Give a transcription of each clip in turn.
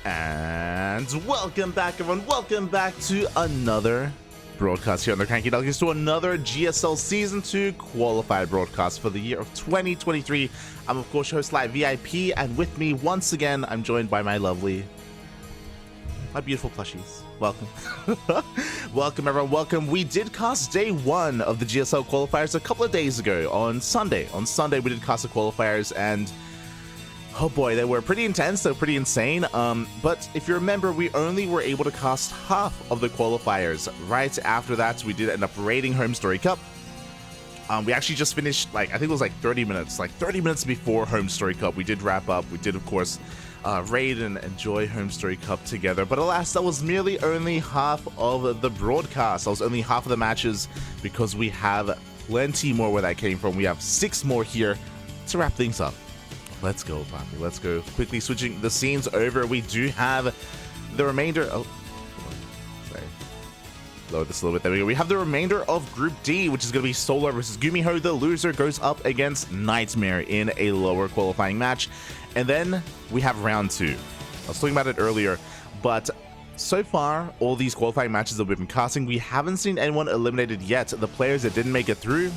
And welcome back, everyone. Welcome back to another broadcast here on the CranKy Ducklings, to another GSL Season 2 Qualifier broadcast for the year of 2023. I'm, of course, your host, Live VIP, and with me, once again, I'm joined by my beautiful plushies. Welcome. Welcome, everyone. Welcome. We did cast day one of the GSL qualifiers a couple of days ago on Sunday. On Sunday, we did cast the qualifiers, and oh boy, they were pretty intense. They were pretty insane. But if you remember, we only were able to cast half of the qualifiers. Right after that, we did end up raiding Home Story Cup. We actually just finished, I think it was 30 minutes. 30 minutes before Home Story Cup, we did wrap up. We did, of course, raid and enjoy Home Story Cup together. But alas, that was merely only half of the broadcast. That was only half of the matches, because we have plenty more where that came from. We have 6 more here to wrap things up. Let's go, Poppy. Let's go. Quickly switching the scenes over. We do have the remainder. Oh, sorry. Lower this a little bit. There we go. We have the remainder of Group D, which is going to be Solar versus GuMiho. The loser goes up against Nightmare in a lower qualifying match. And then we have round 2. I was talking about it earlier, but so far, all these qualifying matches that we've been casting, we haven't seen anyone eliminated yet. The players that didn't make it through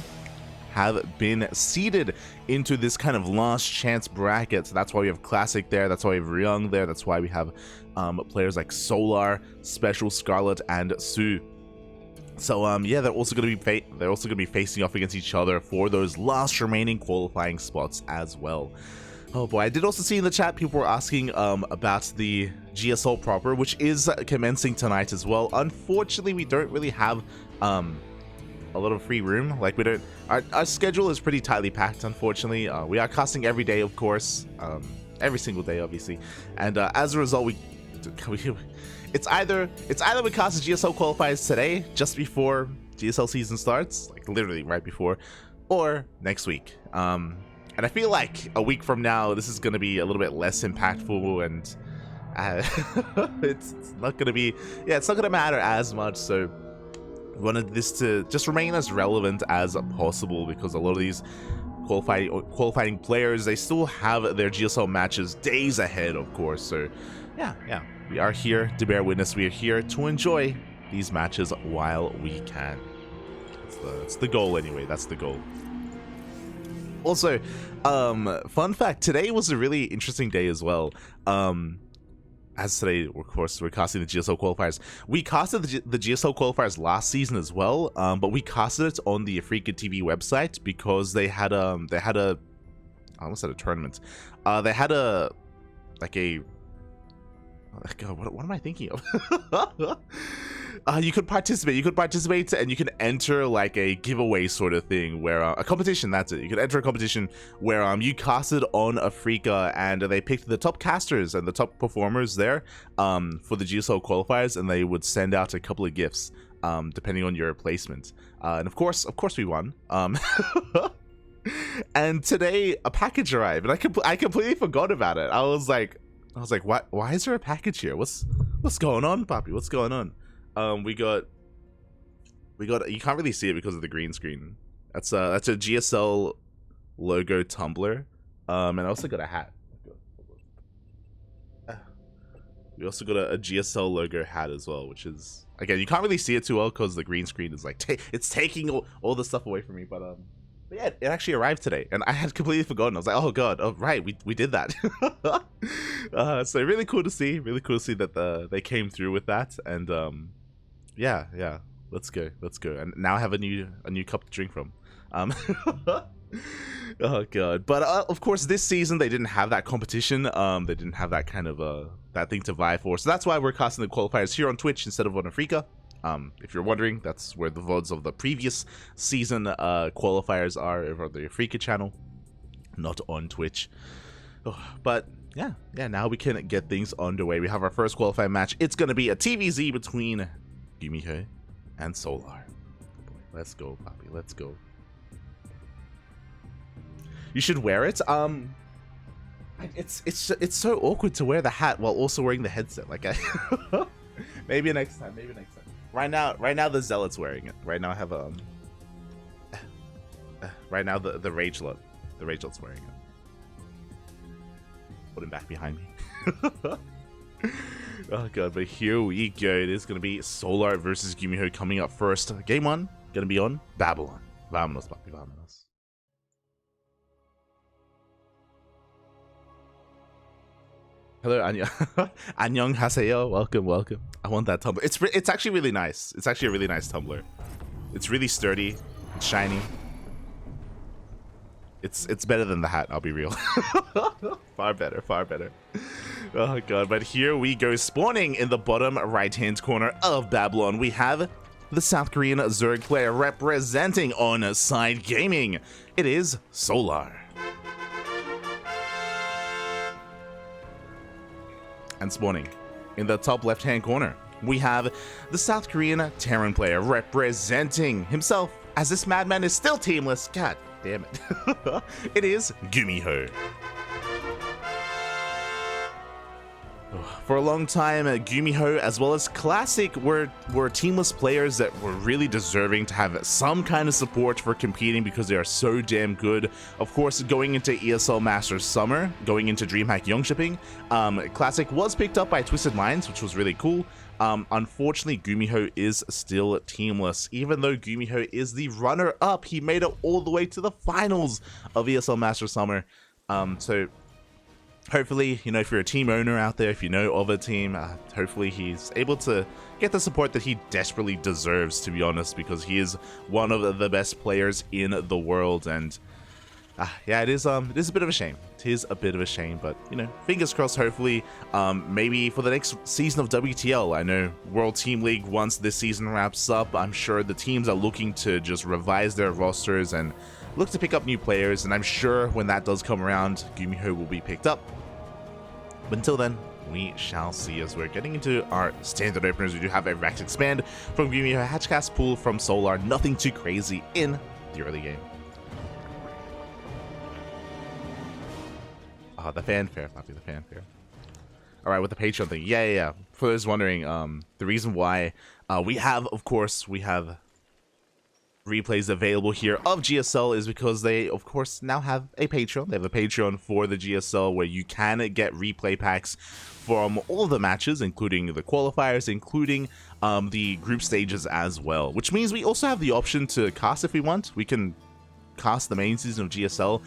have been seeded into this kind of last chance bracket. So that's why we have Classic there, that's why we have Ryung there, that's why we have players like Solar, Special, Scarlet, and Sue. So yeah, they're also going to be facing off against each other for those last remaining qualifying spots as well. Oh boy, I did also see in the chat people were asking about the GSL proper, which is commencing tonight as well. Unfortunately, we don't really have a lot of free room. We don't, our schedule is pretty tightly packed, unfortunately. We are casting every day, of course, every single day, obviously, and as a result, it's either we cast the GSL qualifiers today, just before GSL season starts, literally right before, or next week. And I feel like a week from now, this is going to be a little bit less impactful, and it's not going to be, it's not going to matter as much. So we wanted this to just remain as relevant as possible, because a lot of these qualifying players, they still have their GSL matches days ahead, of course. So yeah, we are here to bear witness. We are here to enjoy these matches while we can. That's the goal anyway. That's the goal. Also, fun fact, today was a really interesting day as well. As today, of course, we're casting the GSL qualifiers. We casted the GSL qualifiers last season as well, but we casted it on the Africa TV website because they had I almost said a tournament. They had God, what am I thinking of? You could participate, and you can enter a giveaway sort of thing, where a competition. That's it. You could enter a competition where you casted on Africa, and they picked the top casters and the top performers there for the GSL qualifiers, and they would send out a couple of gifts depending on your placement. And of course we won. And today a package arrived, and I completely forgot about it. I was like, why is there a package here? What's going on, Poppy? What's going on? We got, you can't really see it because of the green screen. That's a GSL logo tumbler. And I also got a hat. We also got a GSL logo hat as well, which is, again, you can't really see it too well because the green screen is it's taking all the stuff away from me. But yeah, it actually arrived today, and I had completely forgotten. I was like, oh god, oh right, we did that. So really cool to see that they came through with that, and yeah, let's go, and now I have a new cup to drink from. Oh god, but of course this season they didn't have that competition. They didn't have that kind of that thing to vie for, so that's why we're casting the qualifiers here on Twitch instead of on Africa. If you're wondering, that's where the VODs of the previous season qualifiers are, over on the Africa channel, not on Twitch. Oh, but yeah, now we can get things underway. We have our first qualifying match. It's going to be a TvZ between GuMiho and Solar. Let's go, Poppy. Let's go. You should wear it. It's so awkward to wear the hat while also wearing the headset. Maybe next time. Right now the Zealot's wearing it. Right now I have right now the Ragelot. The Ragelot's wearing it. Put him back behind me. Oh god, but here we go. It is going to be Solar versus GuMiho coming up first. Game 1 going to be on Babylon. Vámonos, papi, vámonos. Hello, Anya. Annyeong haseyo. Welcome, welcome. I want that tumbler. It's actually really nice. It's actually a really nice tumbler. It's really sturdy. It's shiny. It's better than the hat, I'll be real. Far better, far better. Oh god, but here we go. Spawning in the bottom right-hand corner of Babylon, we have the South Korean Zerg player representing on Side Gaming. It is Solar. And spawning in the top left-hand corner, we have the South Korean Terran player representing himself, as this madman is still teamless. God damn it. It is GuMiho. For a long time, GuMiho as well as Classic were teamless players that were really deserving to have some kind of support for competing because they are so damn good. Of course, going into ESL Masters Summer, going into DreamHack Young Shipping, Classic was picked up by Twisted Minds, which was really cool. Unfortunately, GuMiho is still teamless. Even though GuMiho is the runner-up, he made it all the way to the finals of ESL Masters Summer. So hopefully, you know, if you're a team owner out there, if you know of a team, hopefully he's able to get the support that he desperately deserves, to be honest, because he is one of the best players in the world. And yeah, it is a bit of a shame. It is a bit of a shame, but you know, fingers crossed. Hopefully, maybe for the next season of WTL. I know World Team League, once this season wraps up, I'm sure the teams are looking to just revise their rosters and look to pick up new players. And I'm sure when that does come around, GuMiho will be picked up. But until then, we shall see. As we're getting into our standard openers, we do have a Rax Expand from GuMiho, Hatchcast Pool from Solar. Nothing too crazy in the early game. The fanfare, Flappy, the fanfare. Alright, with the Patreon thing. Yeah. For those wondering, the reason why we have replays available here of GSL is because they, of course, now have a Patreon. They have a Patreon for the GSL where you can get replay packs from all of the matches, including the qualifiers, including the group stages as well. Which means we also have the option to cast if we want. We can cast the main season of GSL.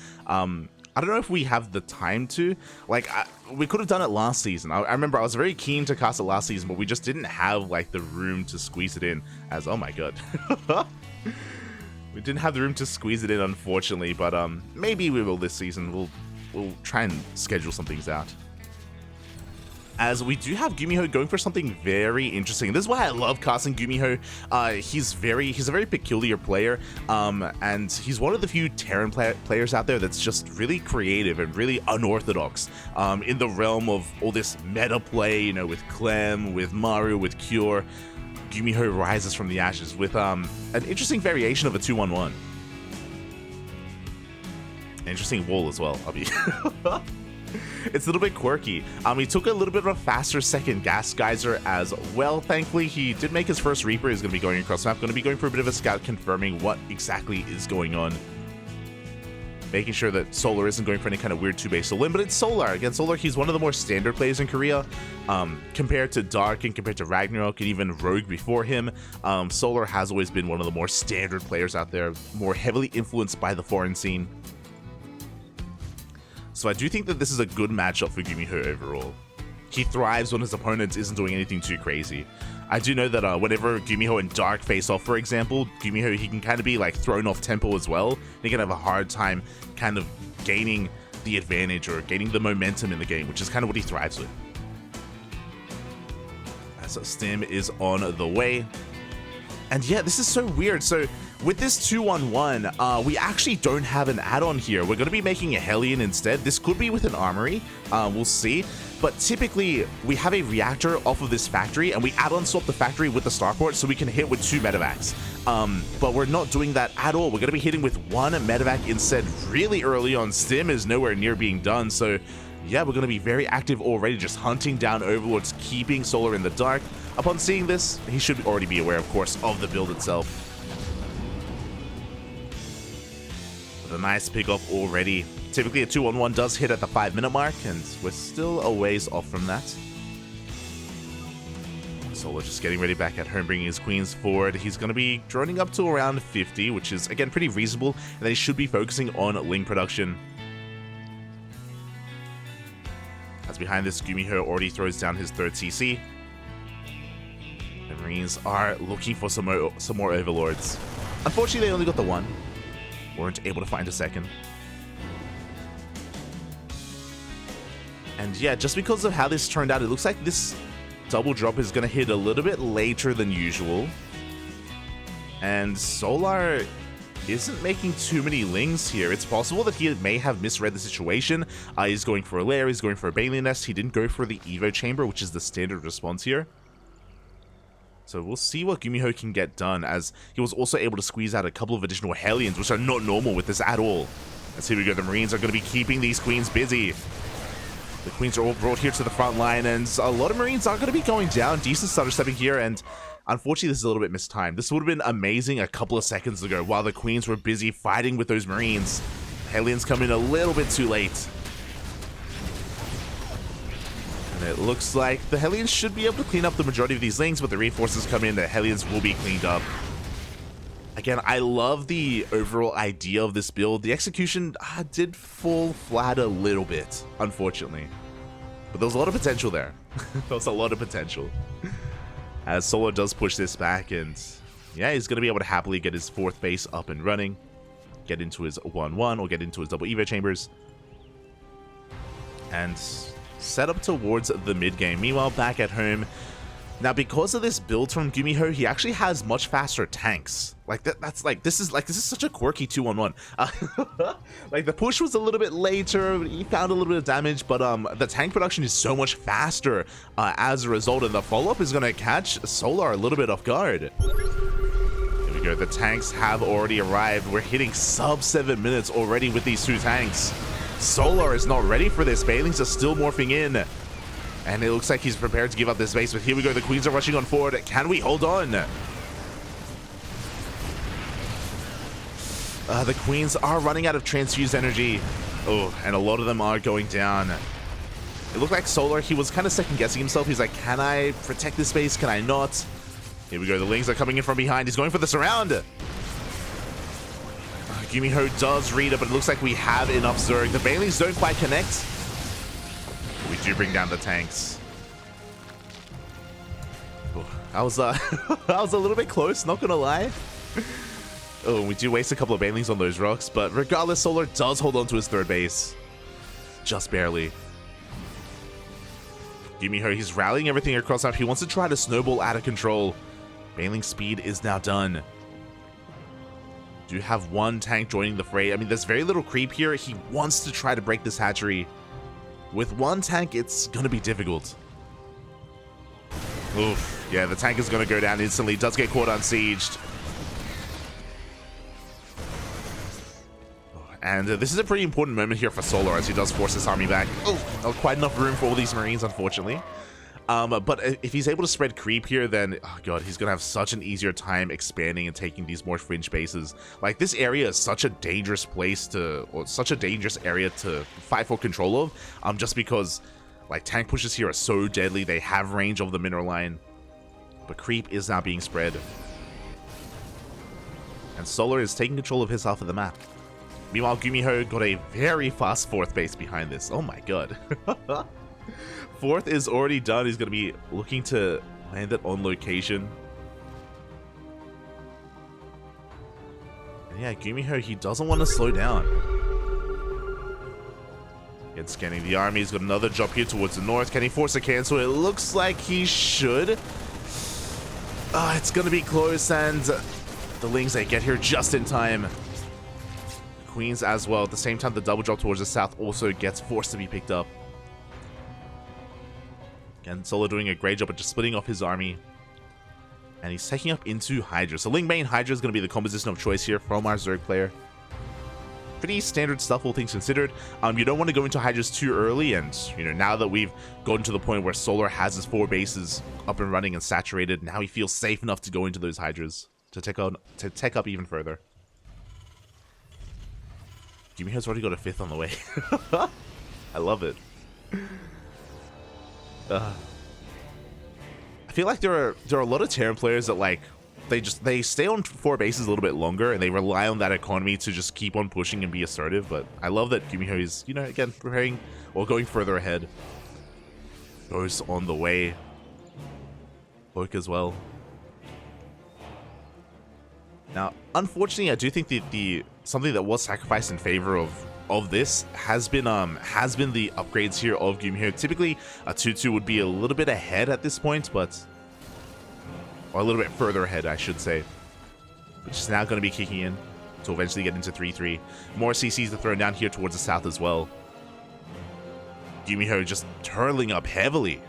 I don't know if we have the time to. Like, we could have done it last season. I remember I was very keen to cast it last season, but we just didn't have, like, the room to squeeze it in. As, oh my god. We didn't have the room to squeeze it in, unfortunately, but maybe we will this season. We'll try and schedule some things out. As we do have GuMiho going for something very interesting. This is why I love casting GuMiho. He's a very peculiar player, and he's one of the few Terran players out there that's just really creative and really unorthodox in the realm of all this meta play, you know, with Clem, with Maru, with Cure. GuMiho rises from the ashes with an interesting variation of a 2-1-1. Interesting wall as well, Abby. It's a little bit quirky. He took a little bit of a faster second gas geyser as well. Thankfully, he did make his first Reaper. He's going to be going across the map, going to be going for a bit of a scout, confirming what exactly is going on. Making sure that Solar isn't going for any kind of weird 2-base limb, but it's Solar. Again, Solar, he's one of the more standard players in Korea. Compared to Dark and compared to Ragnarok and even Rogue before him, Solar has always been one of the more standard players out there, more heavily influenced by the foreign scene. So I do think that this is a good matchup for GuMiho overall. He thrives when his opponent isn't doing anything too crazy. I do know that whenever GuMiho and Dark face off, for example, GuMiho, he can kind of be like thrown off tempo as well. He can have a hard time kind of gaining the advantage or gaining the momentum in the game, which is kind of what he thrives with. As Stim is on the way. And yeah, this is so weird. So with this 2-1-1, we actually don't have an add-on here. We're going to be making a Hellion instead. This could be with an Armory. We'll see. But typically, we have a reactor off of this factory, and we add-on swap the factory with the starport so we can hit with 2 medevacs. But we're not doing that at all. We're going to be hitting with 1 medevac instead really early on. Stim is nowhere near being done, so yeah, we're going to be very active already, just hunting down Overlords, keeping Solar in the dark. Upon seeing this, he should already be aware, of course, of the build itself. With a nice pick-off already. Typically, a 2-1-1 does hit at the 5-minute mark, and we're still a ways off from that. Solar just getting ready back at home, bringing his queens forward. He's going to be droning up to around 50, which is, again, pretty reasonable. And then he should be focusing on Ling production. As behind this, GuMiho already throws down his third CC. The Marines are looking for some more Overlords. Unfortunately, they only got the one. Weren't able to find a second. And yeah, just because of how this turned out, it looks like this double drop is going to hit a little bit later than usual. And Solar isn't making too many Lings here. It's possible that he may have misread the situation. He's going for a lair, he's going for a Bailey Nest. He didn't go for the Evo Chamber, which is the standard response here. So we'll see what GuMiho can get done, as he was also able to squeeze out a couple of additional Hellions, which are not normal with this at all. As here we go, the Marines are going to be keeping these queens busy. The queens are all brought here to the front line, and a lot of Marines are going to be going down. Decent stutter stepping here, and unfortunately this is a little bit mistimed. This would have been amazing a couple of seconds ago while the queens were busy fighting with those Marines. Hellions come in a little bit too late. And it looks like the Hellions should be able to clean up the majority of these Lings, but the reinforcements come in, the Hellions will be cleaned up. Again, I love the overall idea of this build. The execution did fall flat a little bit, unfortunately. But there was a lot of potential there. There was a lot of potential. As Solar does push this back, and yeah, he's going to be able to happily get his fourth base up and running. Get into his 1-1 or get into his double Evo chambers. And set up towards the mid game. Meanwhile, back at home, now because of this build from GuMiho, he actually has much faster tanks. Like this is such a quirky 2-on-1. Like the push was a little bit later, he found a little bit of damage, but the tank production is so much faster as a result, and the follow-up is going to catch Solar a little bit off guard. Here we go, the tanks have already arrived. We're hitting sub 7 minutes already with these two tanks. Solar is not ready for this. Bailings are still morphing in. And it looks like he's prepared to give up this base, but here we go. The queens are rushing on forward. Can we hold on? The queens are running out of transfused energy. Oh, and a lot of them are going down. It looked like Solar, he was kind of second guessing himself. He's like, can I protect this base? Can I not? Here we go. The Lings are coming in from behind. He's going for the surround. GuMiho does read it, but it looks like we have enough Zerg. The Bailings don't quite connect. We do bring down the tanks. Oh, I was a little bit close, not gonna lie. Oh, we do waste a couple of Bailings on those rocks, but regardless, Solar does hold on to his third base. Just barely. GuMiho, he's rallying everything across map. He wants to try to snowball out of control. Bailing speed is now done. Do have one tank joining the fray. I mean, there's very little creep here. He wants to try to break this hatchery. With one tank, it's going to be difficult. Oof. Yeah, the tank is going to go down instantly. Does get caught unsieged. And this is a pretty important moment here for Solar as he does force his army back. Oh, not quite enough room for all these Marines, unfortunately. But if he's able to spread creep here, then, oh god, he's going to have such an easier time expanding and taking these more fringe bases. Like, this area is such a dangerous place to, or such a dangerous area to fight for control of, just because, like, tank pushes here are so deadly. They have range of the mineral line. But creep is now being spread. And Solar is taking control of his half of the map. Meanwhile, GuMiho got a very fast fourth base behind this. Oh my god. Fourth is already done. He's going to be looking to land it on location. And yeah, GuMiho, he doesn't want to slow down. Again, scanning the army. He's got another drop here towards the north. Can he force a cancel? It looks like he should. It's going to be close, and the Lings, they get here just in time. Queens as well. At the same time, the double drop towards the south also gets forced to be picked up. Again, Solo doing a great job of just splitting off his army. And he's taking up into Hydra. So Ling main Hydra is going to be the composition of choice here from our Zerg player. Pretty standard stuff, all things considered. You don't want to go into Hydras too early, and now that we've gotten to the point where Solar has his 4 bases up and running and saturated, now he feels safe enough to go into those Hydras to tech up even further. GuMiho's already got a 5th on the way. I love it. I feel like there are a lot of Terran players that like they stay on 4 bases a little bit longer and they rely on that economy to just keep on pushing and be assertive. But I love that GuMiho is, you know, again, preparing or going further ahead. Goes on the way. Poke as well. Now, unfortunately, I do think that something that was sacrificed in favor of this has been the upgrades here of GuMiho. Typically, a 2-2 would be a little bit ahead at this point, but or a little bit further ahead, I should say, which is now going to be kicking in to eventually get into 3-3. More CCs to throw down here towards the south as well. GuMiho just turtling up heavily.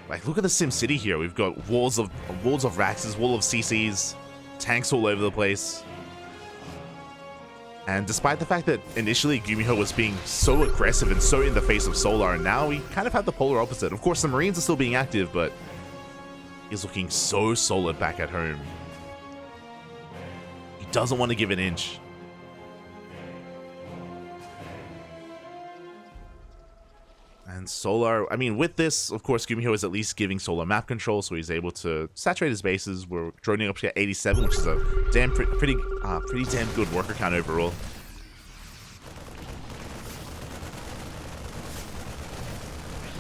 Like, look at the Sim City here. We've got walls of Raxes, wall of CCs, tanks all over the place. And despite the fact that initially GuMiho was being so aggressive and so in the face of Solar, and now we kind of have the polar opposite. Of course, the Marines are still being active, but he's looking so solid back at home. He doesn't want to give an inch. And Solar, I mean, with this, of course, GuMiho is at least giving Solar map control, so he's able to saturate his bases. We're droning up to 87, which is a pretty damn good worker count overall.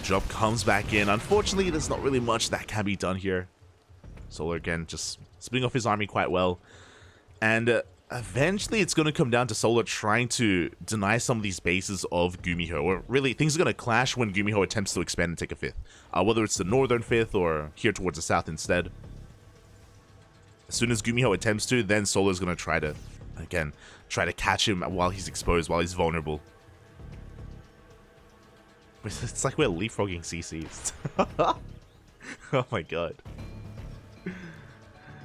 Drop comes back in. Unfortunately, there's not really much that can be done here. Solar, again, just splitting off his army quite well. And eventually, it's going to come down to Solar trying to deny some of these bases of GuMiho. Or really, things are going to clash when GuMiho attempts to expand and take a 5th. Whether it's the northern 5th or here towards the south instead. As soon as GuMiho attempts to, then Solar's going to try to, again, catch him while he's exposed, while he's vulnerable. It's like we're leapfrogging CCs. Oh my god.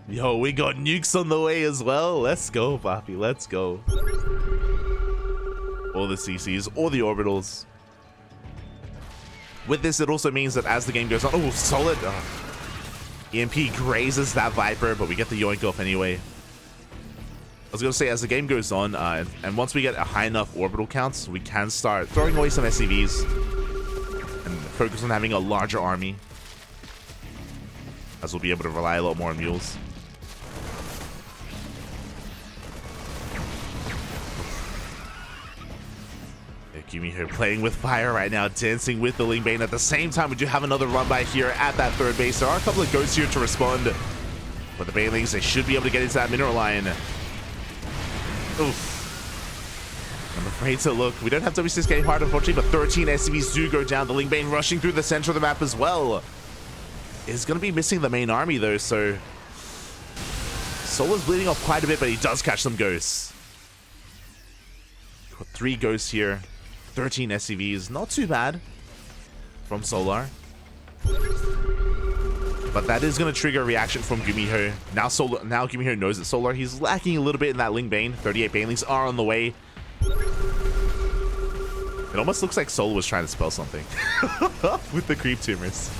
Yo, we got nukes on the way as well. Let's go, Papi. Let's go. All the CCs, all the orbitals. With this, it also means that as the game goes on... Oh, solid. EMP grazes that Viper, but we get the yoink off anyway. I was going to say, as the game goes on, and once we get a high enough orbital counts, we can start throwing away some SCVs and focus on having a larger army, as we'll be able to rely a lot more on mules. GuMiho playing with fire right now, dancing with the Lingbane. At the same time, we do have another run by here at that 3rd base. There are a couple of ghosts here to respond, but the Banelings, they should be able to get into that mineral line. Oof. I'm afraid to look. We don't have W6 getting hard, unfortunately, but 13 SCVs do go down. The Lingbane rushing through the center of the map as well. Is going to be missing the main army, though, so Solar's bleeding off quite a bit, but he does catch some ghosts. Got 3 ghosts here. 13 SCVs, not too bad from Solar. But that is going to trigger a reaction from GuMiho. Now GuMiho knows that Solar, he's lacking a little bit in that Lingbane. 38 Banelings are on the way. It almost looks like Solar was trying to spell something with the creep tumors.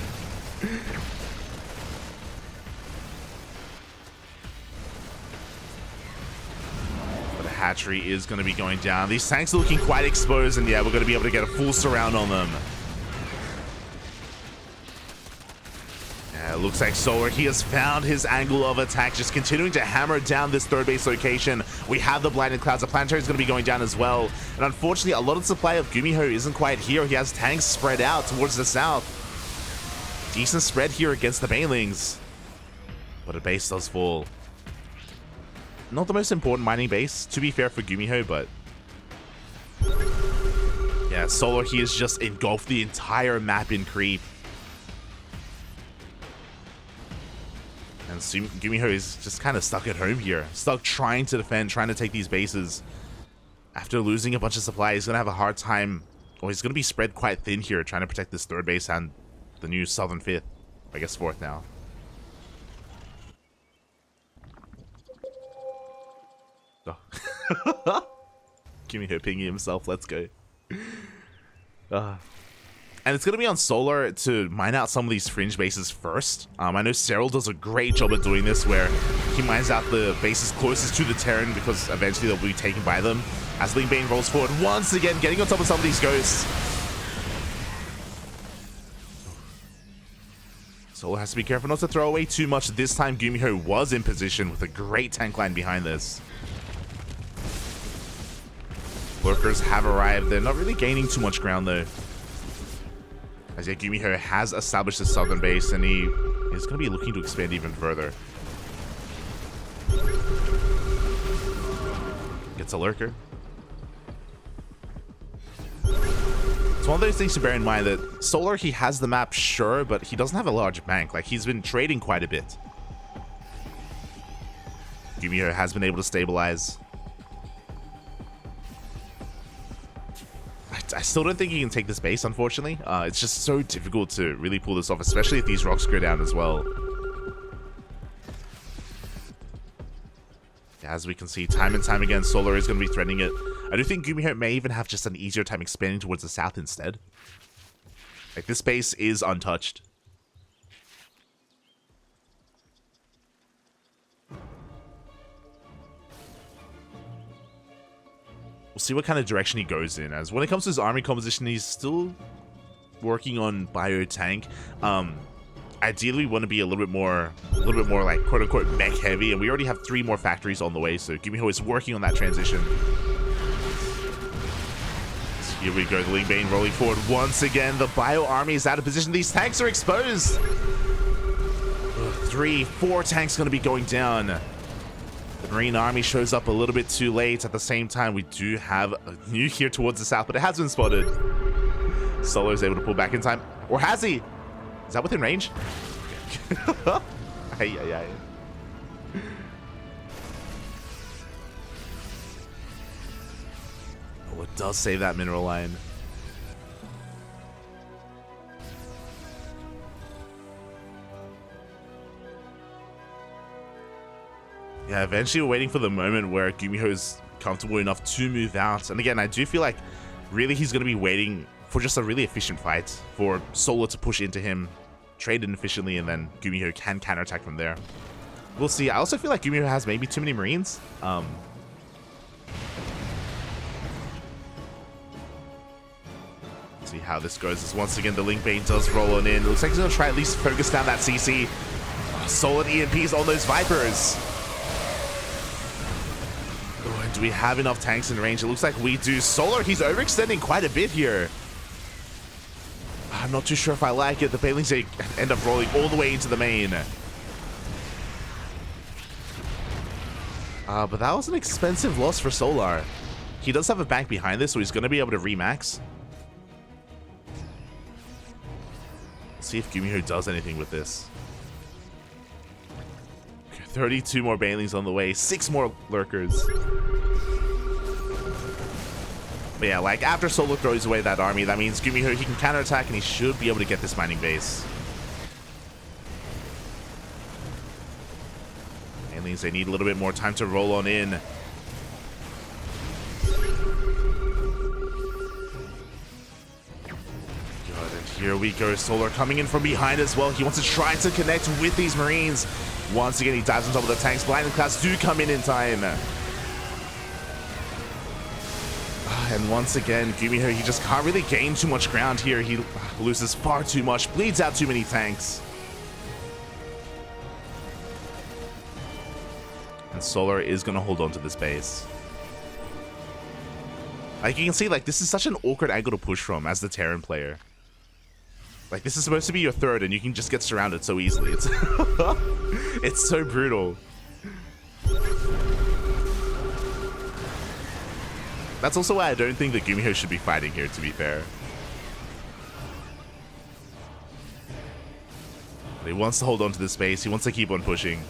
Hatchery is going to be going down. These tanks are looking quite exposed, and yeah, we're going to be able to get a full surround on them. Yeah, it looks like Solar, he has found his angle of attack, just continuing to hammer down this 3rd base location. We have the blinded clouds. The planetary is going to be going down as well. And unfortunately, a lot of the supply of GuMiho isn't quite here. He has tanks spread out towards the south. Decent spread here against the Banelings. But a base does fall. Not the most important mining base, to be fair for GuMiho, but yeah, Solar, he has just engulfed the entire map in creep. And GuMiho is just kind of stuck at home here, stuck trying to defend, trying to take these bases. After losing a bunch of supply, he's going to have a hard time, or he's going to be spread quite thin here, trying to protect this 3rd base and the new southern 5th, I guess 4th now. Oh. GuMiho pinging himself, let's go. And it's going to be on Solar to mine out some of these fringe bases first. I know Cyril does a great job at doing this, where he mines out the bases closest to the Terran, because eventually they'll be taken by them. As Lingbane rolls forward once again, getting on top of some of these ghosts. Solar has to be careful not to throw away too much. This time, GuMiho was in position with a great tank line behind this. Lurkers have arrived. They're not really gaining too much ground, though. As yet, GuMiho has established his southern base, and he is going to be looking to expand even further. Gets a lurker. It's one of those things to bear in mind that Solar, he has the map, sure, but he doesn't have a large bank. Like, he's been trading quite a bit. GuMiho has been able to stabilize. I still don't think he can take this base, unfortunately. It's just so difficult to really pull this off, especially if these rocks go down as well. As we can see, time and time again, Solar is going to be threatening it. I do think GuMiho may even have just an easier time expanding towards the south instead. Like, this base is untouched. We'll see what kind of direction he goes in, as when it comes to his army composition, he's still working on bio tank. Ideally, we want to be a little bit more like quote unquote mech heavy, and we already have 3 more factories on the way, so GuMiho is working on that transition. So here we go, the Ling Bane rolling forward once again. The bio army is out of position. These tanks are exposed. 3, 4 tanks going to be going down. The Marine army shows up a little bit too late. At the same time, we do have a nuke here towards the south, but it has been spotted. Solo is able to pull back in time, or has he? Is that within range? Ay. Oh, it does save that mineral line. Yeah, eventually we're waiting for the moment where GuMiho is comfortable enough to move out. And again, I do feel like really he's going to be waiting for just a really efficient fight, for Solar to push into him, trade in efficiently, and then GuMiho can counterattack from there. We'll see. I also feel like GuMiho has maybe too many Marines. Let's see how this goes. As once again, the Ling Bane does roll on in. It looks like he's going to try at least focus down that CC. Solid EMPs on those Vipers. Oh, and do we have enough tanks in range? It looks like we do. Solar, he's overextending quite a bit here. I'm not too sure if I like it. The Banelings end up rolling all the way into the main. But that was an expensive loss for Solar. He does have a bank behind this, so he's going to be able to remax. Let's see if GuMiho does anything with this. Okay, 32 more Banelings on the way, 6 more Lurkers. But yeah, like, after Solar throws away that army, that means GuMiho, he can counterattack, and he should be able to get this mining base. Banelings, they need a little bit more time to roll on in. God, and here we go. Solar coming in from behind as well. He wants to try to connect with these Marines. Once again, he dives on top of the tanks. Blinding Clouds do come in time. And once again, GuMiho, he just can't really gain too much ground here. He loses far too much, bleeds out too many tanks. And Solar is going to hold on to this base. Like, you can see, like, this is such an awkward angle to push from as the Terran player. Like, this is supposed to be your third, and you can just get surrounded so easily. It's, it's so brutal. That's also why I don't think that GuMiho should be fighting here, to be fair. He wants to hold on to this space. He wants to keep on pushing.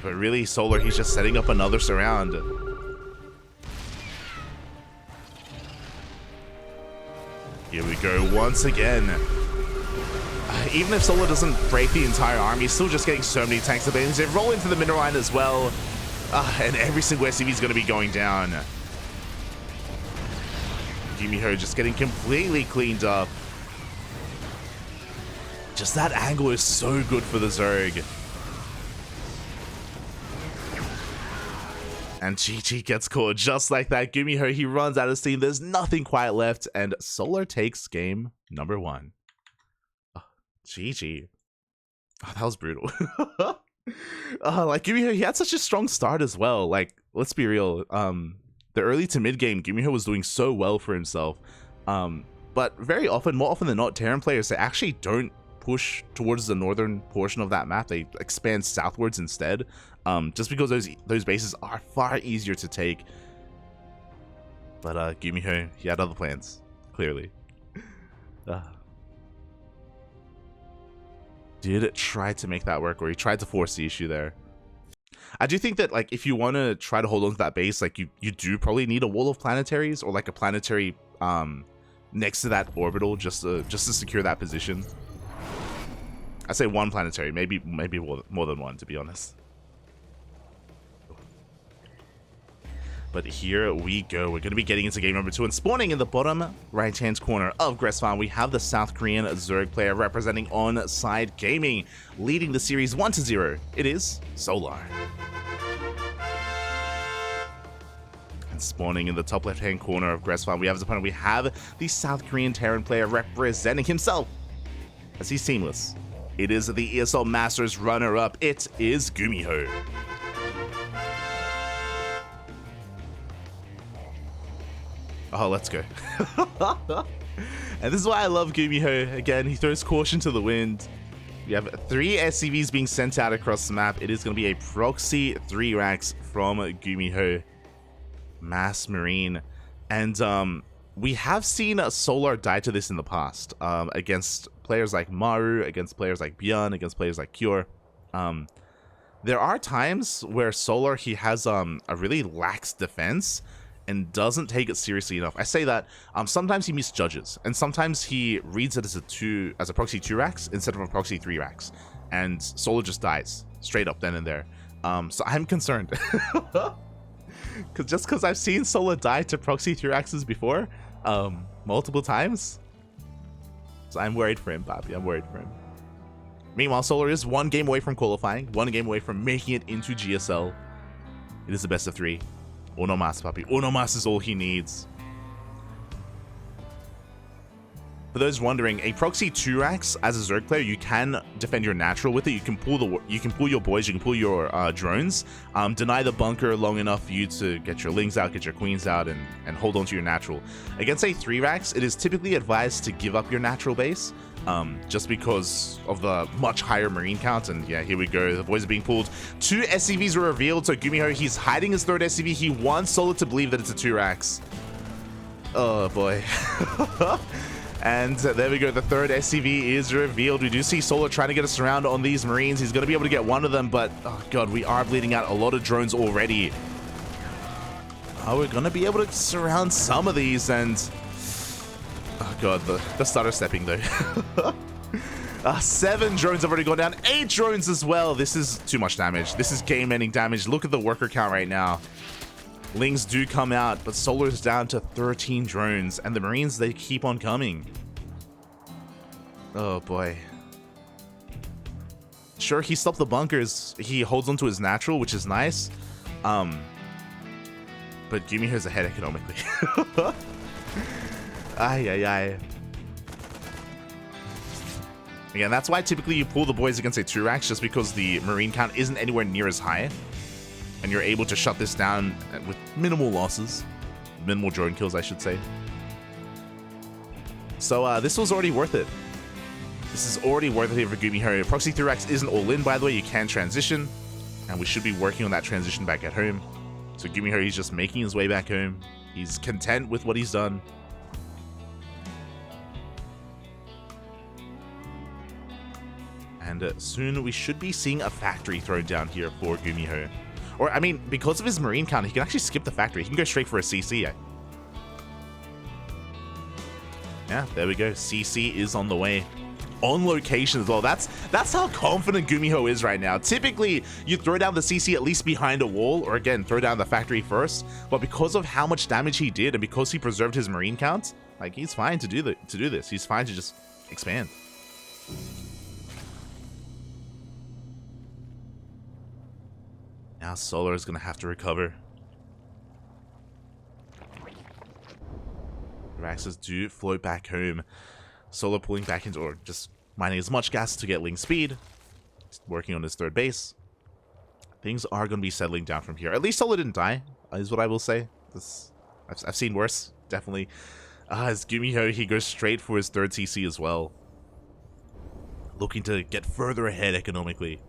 But really, Solar, he's just setting up another surround. Here we go once again. Even if Solar doesn't break the entire army, he's still just getting so many tanks. They roll into the mineral line as well. And every single SCV is going to be going down. GuMiho just getting completely cleaned up. Just that angle is so good for the Zerg. And GG gets caught just like that. GuMiho, he runs out of steam. There's nothing quite left. And Solar takes game number 1. Oh, GG. Oh, that was brutal. Like, GuMiho, he had such a strong start as well. Like, let's be real. The early to mid game, GuMiho was doing so well for himself. But very often, more often than not, Terran players, they actually don't push towards the northern portion of that map. They expand southwards instead, just because those bases are far easier to take. But GuMiho, he had other plans, clearly. Did try to make that work, or he tried to force the issue there. I do think that, like, if you want to try to hold on to that base, like, you do probably need a wall of planetaries, or like a planetary next to that orbital, just to secure that position. I say one planetary, maybe more than one, to be honest. But here we go. We're going to be getting into game number 2, and spawning in the bottom right-hand corner of Gressfarm, we have the South Korean Zerg player representing On-Side Gaming, leading the series 1-0. It is Solar. And spawning in the top left-hand corner of Gressfarm, we have his opponent. We have the South Korean Terran player representing himself as he's seamless. It is the ESL Masters runner-up. It is GuMiho. Oh, let's go. And this is why I love GuMiho. Again, he throws caution to the wind. We have 3 SCVs being sent out across the map. It is going to be a proxy 3 racks from GuMiho. Mass Marine. And we have seen Solar die to this in the past. Against players like Maru, against players like Bjorn, against players like Cure. There are times where Solar, he has a really lax defense and doesn't take it seriously enough. I say that sometimes he misjudges, and sometimes he reads it as a proxy 2 racks instead of a proxy 3 racks, and Solar just dies straight up then and there. So I'm concerned, because I've seen Solar die to proxy 3 racks before, multiple times. So I'm worried for him, Bobby. I'm worried for him. Meanwhile, Solar is 1 game away from qualifying, 1 game away from making it into GSL. It is the best of 3. Uno mas, papi. Uno mas is all he needs. For those wondering, a proxy 2 racks as a Zerg player, you can defend your natural with it. You can pull your boys, you can pull your drones, deny the bunker long enough for you to get your lings out, get your queens out, and hold on to your natural. Against a 3 racks, it is typically advised to give up your natural base, just because of the much higher marine count. And yeah, here we go. The boys are being pulled. 2 SCVs were revealed. So GuMiho, he's hiding his 3rd SCV. He wants Solar to believe that it's a 2 racks. Oh boy. And there we go. The 3rd SCV is revealed. We do see Solar trying to get a surround on these Marines. He's going to be able to get one of them, but oh god, we are bleeding out a lot of drones already. Oh, we're going to be able to surround some of these, and oh god, the stutter stepping though. 7 drones have already gone down. 8 drones as well. This is too much damage. This is game-ending damage. Look at the worker count right now. Lings do come out, but Solar is down to 13 drones, and the Marines, they keep on coming. Oh boy. Sure, he stopped the bunkers. He holds onto his natural, which is nice. But GuMiho's ahead economically. Ay, ay, ay. Again, that's why typically you pull the boys against a 2 racks, just because the Marine count isn't anywhere near as high. And you're able to shut this down with minimal losses. Minimal drone kills, I should say. So this was already worth it. This is already worth it here for GuMiho. Proxy 3 racks isn't all in, by the way. You can transition. And we should be working on that transition back at home. So GuMiho, he's just making his way back home. He's content with what he's done. And soon we should be seeing a factory thrown down here for GuMiho. Or, I mean, because of his marine count, he can actually skip the factory. He can go straight for a CC. Yeah, there we go. CC is on the way. On location as well. That's how confident GuMiho is right now. Typically, you throw down the CC at least behind a wall, or again, throw down the factory first. But because of how much damage he did, and because he preserved his marine count, like, he's fine to do this. He's fine to just expand. Now Solar is going to have to recover. Raxes do float back home. Solar pulling back into, or just mining as much gas to get Ling speed. Working on his third base. Things are going to be settling down from here. At least Solar didn't die, is what I will say. I've seen worse, definitely. As GuMiho, he goes straight for his third CC as well. Looking to get further ahead economically.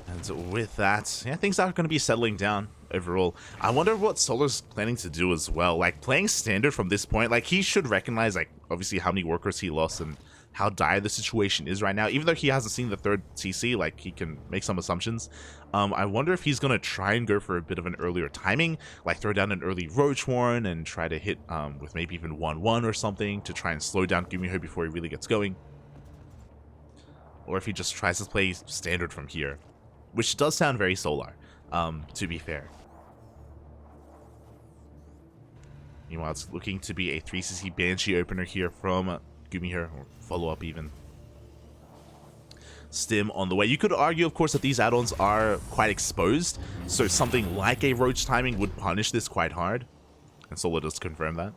And with that, yeah, things are going to be settling down overall. I wonder what Solar's planning to do as well. Like, playing standard from this point, like, he should recognize, like, obviously how many workers he lost and how dire the situation is right now. Even though he hasn't seen the third CC, like, he can make some assumptions. I wonder if he's going to try and go for a bit of an earlier timing, like throw down an early Roach Warren and try to hit with maybe even 1-1 or something to try and slow down GuMiho before he really gets going. Or if he just tries to play standard from here, which does sound very Solar, to be fair. Meanwhile, it's looking to be a 3cc Banshee opener here from GuMiho, or follow-up even. Stim on the way. You could argue, of course, that these add-ons are quite exposed, so something like a Roach timing would punish this quite hard. And Solar does confirm that.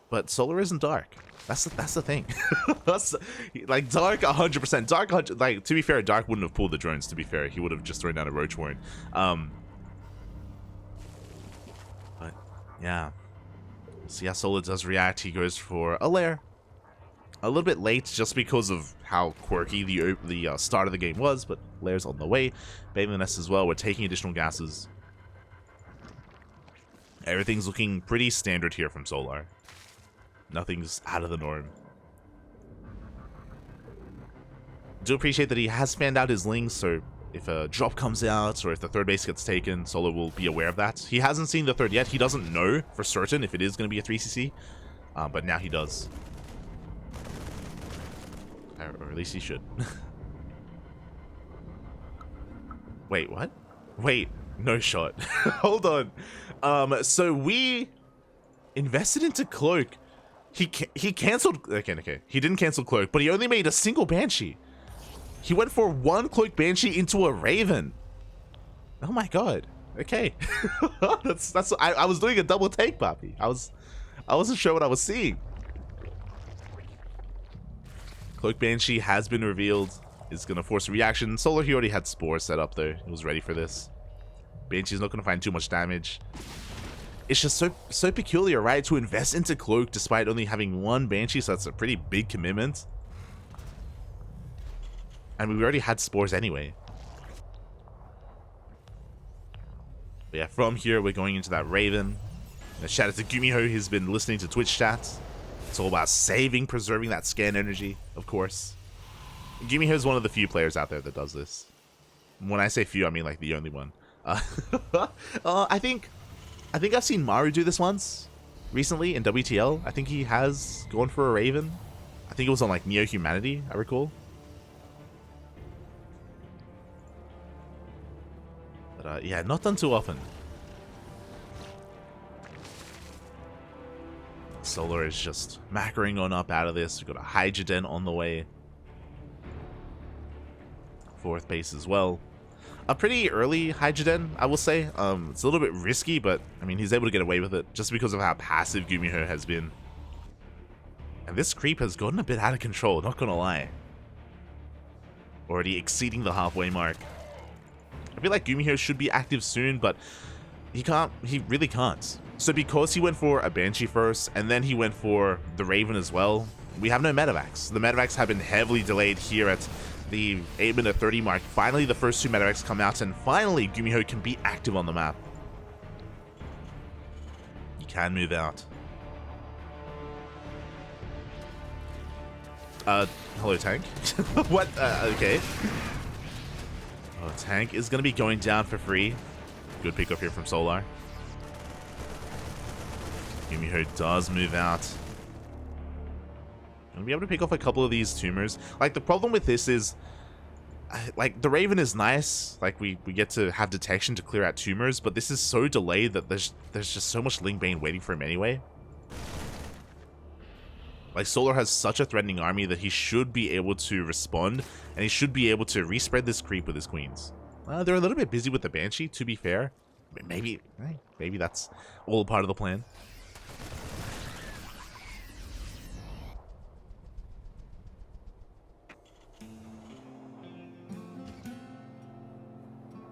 But Solar isn't Dark. That's the thing. Like, Dark 100%. Dark 100, like, to be fair, Dark wouldn't have pulled the drones, to be fair. He would have just thrown down a Roach Warren. But, yeah. See how Solar does react. He goes for a lair. A little bit late just because of how quirky the start of the game was, but lair's on the way. Bathing the nest as well. We're taking additional gases. Everything's looking pretty standard here from Solar. Nothing's out of the norm. Do appreciate that he has fanned out his Lings, so if a drop comes out or if the third base gets taken, Solar will be aware of that. He hasn't seen the third yet. He doesn't know for certain if it is going to be a 3cc, but now he does. Or at least he should. Wait, what? Wait, no shot. Hold on. So we invested into Cloak. He canceled. Okay. He didn't cancel Cloak, but he only made a single Banshee. He went for one Cloak Banshee into a Raven. Oh my god. Okay. that's. I was doing a double take, Papi. I wasn't sure what I was seeing. Cloak Banshee has been revealed. It's gonna force a reaction. Solar, he already had Spore set up though. He was ready for this. Banshee's not gonna find too much damage. It's just so peculiar, right? To invest into Cloak despite only having one Banshee, so that's a pretty big commitment. And we already had Spores anyway. But yeah, from here we're going into that Raven. Shout out to GuMiho, he's been listening to Twitch chats. It's all about saving, preserving that scan energy, of course. GuMiho is one of the few players out there that does this. When I say few, I mean like the only one. I think I've seen Maru do this once recently in WTL. I think he has gone for a Raven. I think it was on like Neo Humanity, I recall. But yeah, not done too often. Solar is just macroing on up out of this. We've got a Hydroden on the way. Fourth base as well. A pretty early Hydroden, I will say. It's a little bit risky, but I mean, he's able to get away with it just because of how passive GuMiho has been. And this creep has gotten a bit out of control, not gonna lie. Already exceeding the halfway mark. I feel like GuMiho should be active soon, but he really can't. So because he went for a Banshee first, and then he went for the Raven as well, we have no medevacs. The medevacs have been heavily delayed here at the 8-minute 30 mark. Finally, the first two medevacs come out, and finally, GuMiho can be active on the map. He can move out. Hello, Tank. What? Okay. Oh, Tank is going to be going down for free. Good pick up here from Solar. GuMiho does move out. Gonna be able to pick off a couple of these tumors. Like, the problem with this is like, the Raven is nice. Like, we get to have detection to clear out tumors, but this is so delayed that there's just so much Ling Bane waiting for him anyway. Like, Solar has such a threatening army that he should be able to respond, and he should be able to respread this creep with his queens. They're a little bit busy with the Banshee, to be fair. Maybe that's all part of the plan.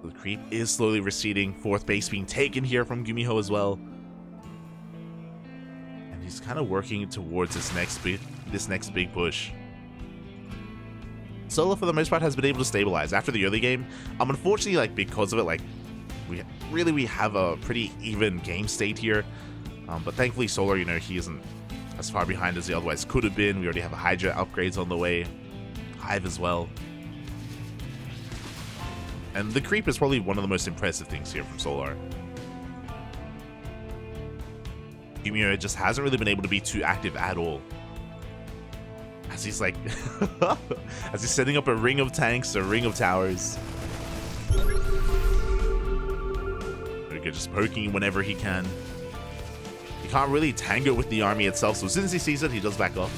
The creep is slowly receding. Fourth base being taken here from GuMiho as well. And he's kind of working towards this next big push. Solo, for the most part, has been able to stabilize after the early game. Unfortunately, like, because of it, like, we have a pretty even game state here. But thankfully, Solar, you know, he isn't as far behind as he otherwise could have been. We already have a Hydra upgrades on the way. Hive as well. And the creep is probably one of the most impressive things here from Solar. GuMiho just hasn't really been able to be too active at all. As he's like, as he's setting up a ring of tanks, a ring of towers. Okay, just poking whenever he can. He can't really tango with the army itself, so as soon as he sees it, he does back off.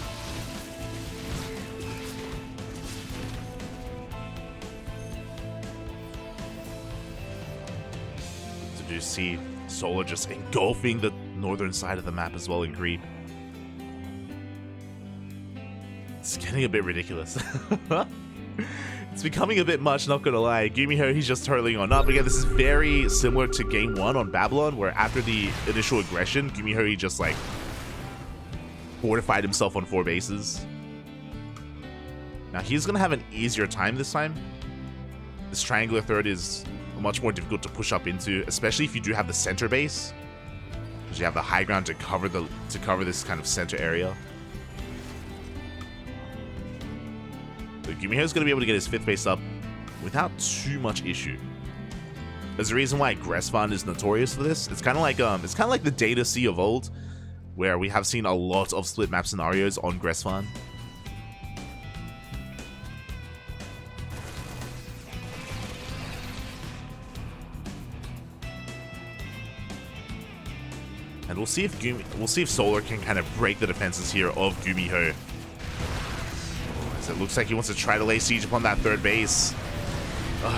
So you see Solar just engulfing the northern side of the map as well in creep. It's getting a bit ridiculous. It's becoming a bit much, not gonna lie. GuMiho, he's just hurling on up. Again, this is very similar to game 1 on Babylon, where after the initial aggression, GuMiho, he just, like, fortified himself on 4 bases. Now, he's gonna have an easier time this time. This triangular third is much more difficult to push up into, especially if you do have the center base, because you have the high ground to cover this kind of center area. So GuMiho is going to be able to get his 5th base up without too much issue. There's a reason why Gressfan is notorious for this. It's kind of like the Data Sea of old, where we have seen a lot of split map scenarios on Gressfan. And we'll see if Solar can kind of break the defenses here of GuMiho. It looks like he wants to try to lay siege upon that 3rd base.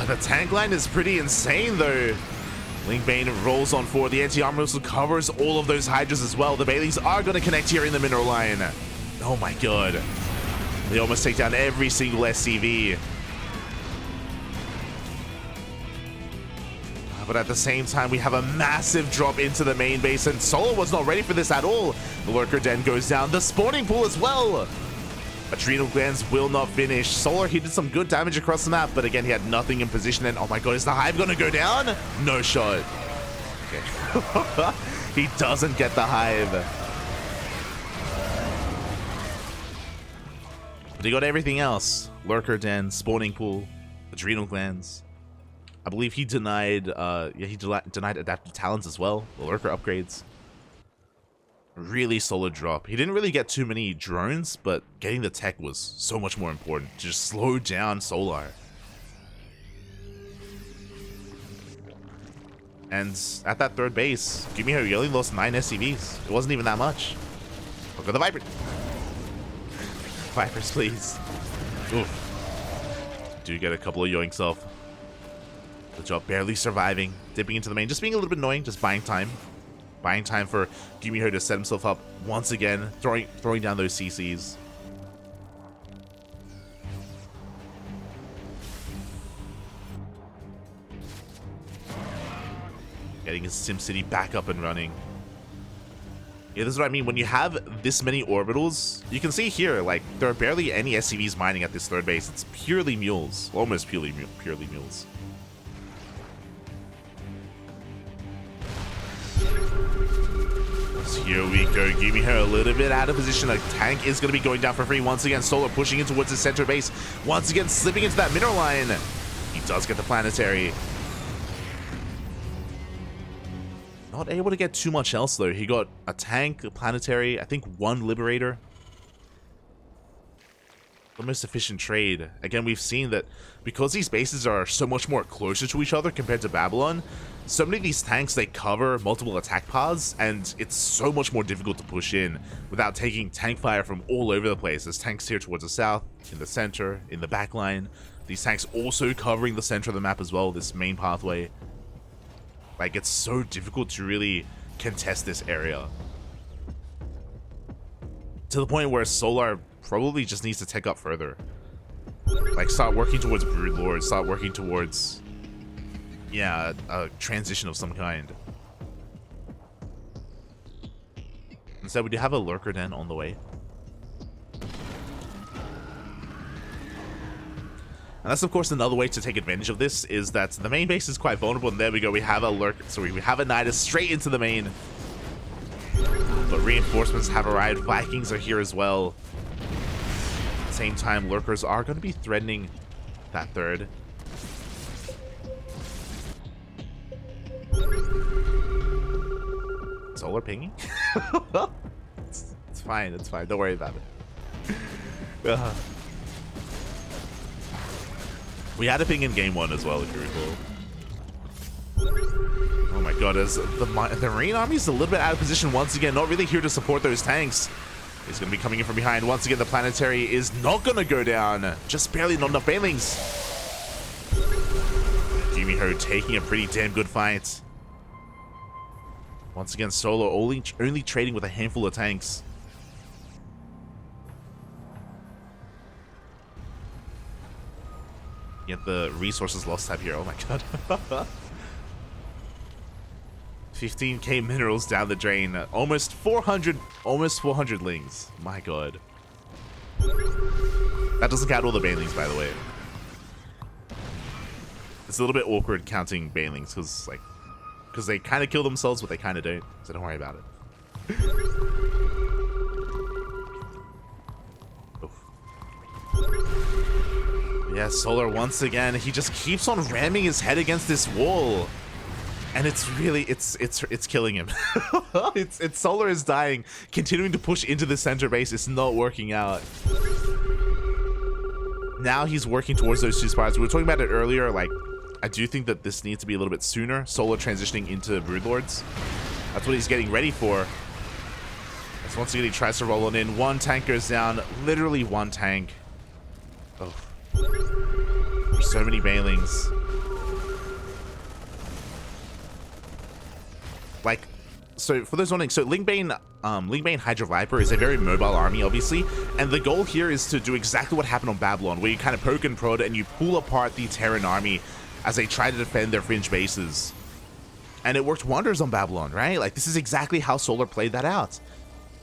The tank line is pretty insane, though. Ling Bane rolls on forward. The anti-armor also covers all of those Hydras as well. The Baileys are going to connect here in the mineral line. Oh my god. They almost take down every single SCV. But at the same time, we have a massive drop into the main base, and Solar was not ready for this at all. The Lurker Den goes down. The spawning pool as well. Adrenal Glands will not finish. Solar, he did some good damage across the map, but again, he had nothing in position. And oh my god, is the Hive gonna go down? No shot. Okay. He doesn't get the Hive. But he got everything else. Lurker Den, spawning pool, Adrenal Glands. I believe he denied, denied adaptive talents as well. The Lurker upgrades. Really solid drop. He didn't really get too many drones, but getting the tech was so much more important to just slow down Solar. And at that 3rd base, GuMiho, he only lost 9 SCVs. It wasn't even that much. Look at the Viper. Vipers, please. Oof. Do get a couple of yoinks off. Good job, barely surviving. Dipping into the main, just being a little bit annoying, just buying time. Buying time for GuMiho to set himself up once again, throwing down those CCs. Getting his SimCity back up and running. Yeah, this is what I mean. When you have this many orbitals, you can see here, like, there are barely any SCVs mining at this 3rd base. It's purely mules. Almost purely mules. Here we go, GuMiho a little bit out of position. A tank is going to be going down for free once again. Solar pushing in towards his center base. Once again, slipping into that mineral line. He does get the planetary. Not able to get too much else, though. He got a tank, a planetary, I think 1 Liberator. the most efficient trade. Again, we've seen that because these bases are so much more closer to each other compared to Babylon, so many of these tanks, they cover multiple attack paths, and it's so much more difficult to push in without taking tank fire from all over the place. There's tanks here towards the south, in the center, in the back line. These tanks also covering the center of the map as well, this main pathway. Like, it's so difficult to really contest this area. To the point where Solar probably just needs to take up further. Like, start working towards Broodlord, start working towards, yeah, a transition of some kind. Instead, we do have a Lurker Den on the way. And that's, of course, another way to take advantage of this, is that the main base is quite vulnerable, and there we go, we have a Lurker, sorry, we have a Nidus straight into the main. But reinforcements have arrived, Vikings are here as well. At the same time, Lurkers are going to be threatening that third. Solar pinging? It's fine, it's fine, don't worry about it. We had a ping in game 1 as well, if you recall. Oh my god, as the Marine Army is a little bit out of position once again, not really here to support those tanks. He's going to be coming in from behind. Once again, the Planetary is not going to go down. Just barely, not enough banelings. GuMiho taking a pretty damn good fight. Once again, Solo only trading with a handful of tanks. Yet the resources lost tab here. Oh my god. 15k minerals down the drain. Almost 400 lings. My god. That doesn't count all the banelings, by the way. It's a little bit awkward counting banelings because they kind of kill themselves, but they kind of don't. So don't worry about it. Yeah, Solar once again, he just keeps on ramming his head against this wall. And it's really, it's killing him. it's Solar is dying, continuing to push into the center base. It's not working out. Now he's working towards those two spots. We were talking about it earlier, like, I do think that this needs to be a little bit sooner. Solar transitioning into Broodlords. That's what he's getting ready for. As once again he tries to roll on in. One tank goes down, literally one tank. Oh. There's so many banelings. Like, so for those wondering, so Lingbane Hydra Viper is a very mobile army, obviously, and the goal here is to do exactly what happened on Babylon, where you kind of poke and prod and you pull apart the Terran army as they try to defend their fringe bases. And it worked wonders on Babylon, right? Like, this is exactly how Solar played that out.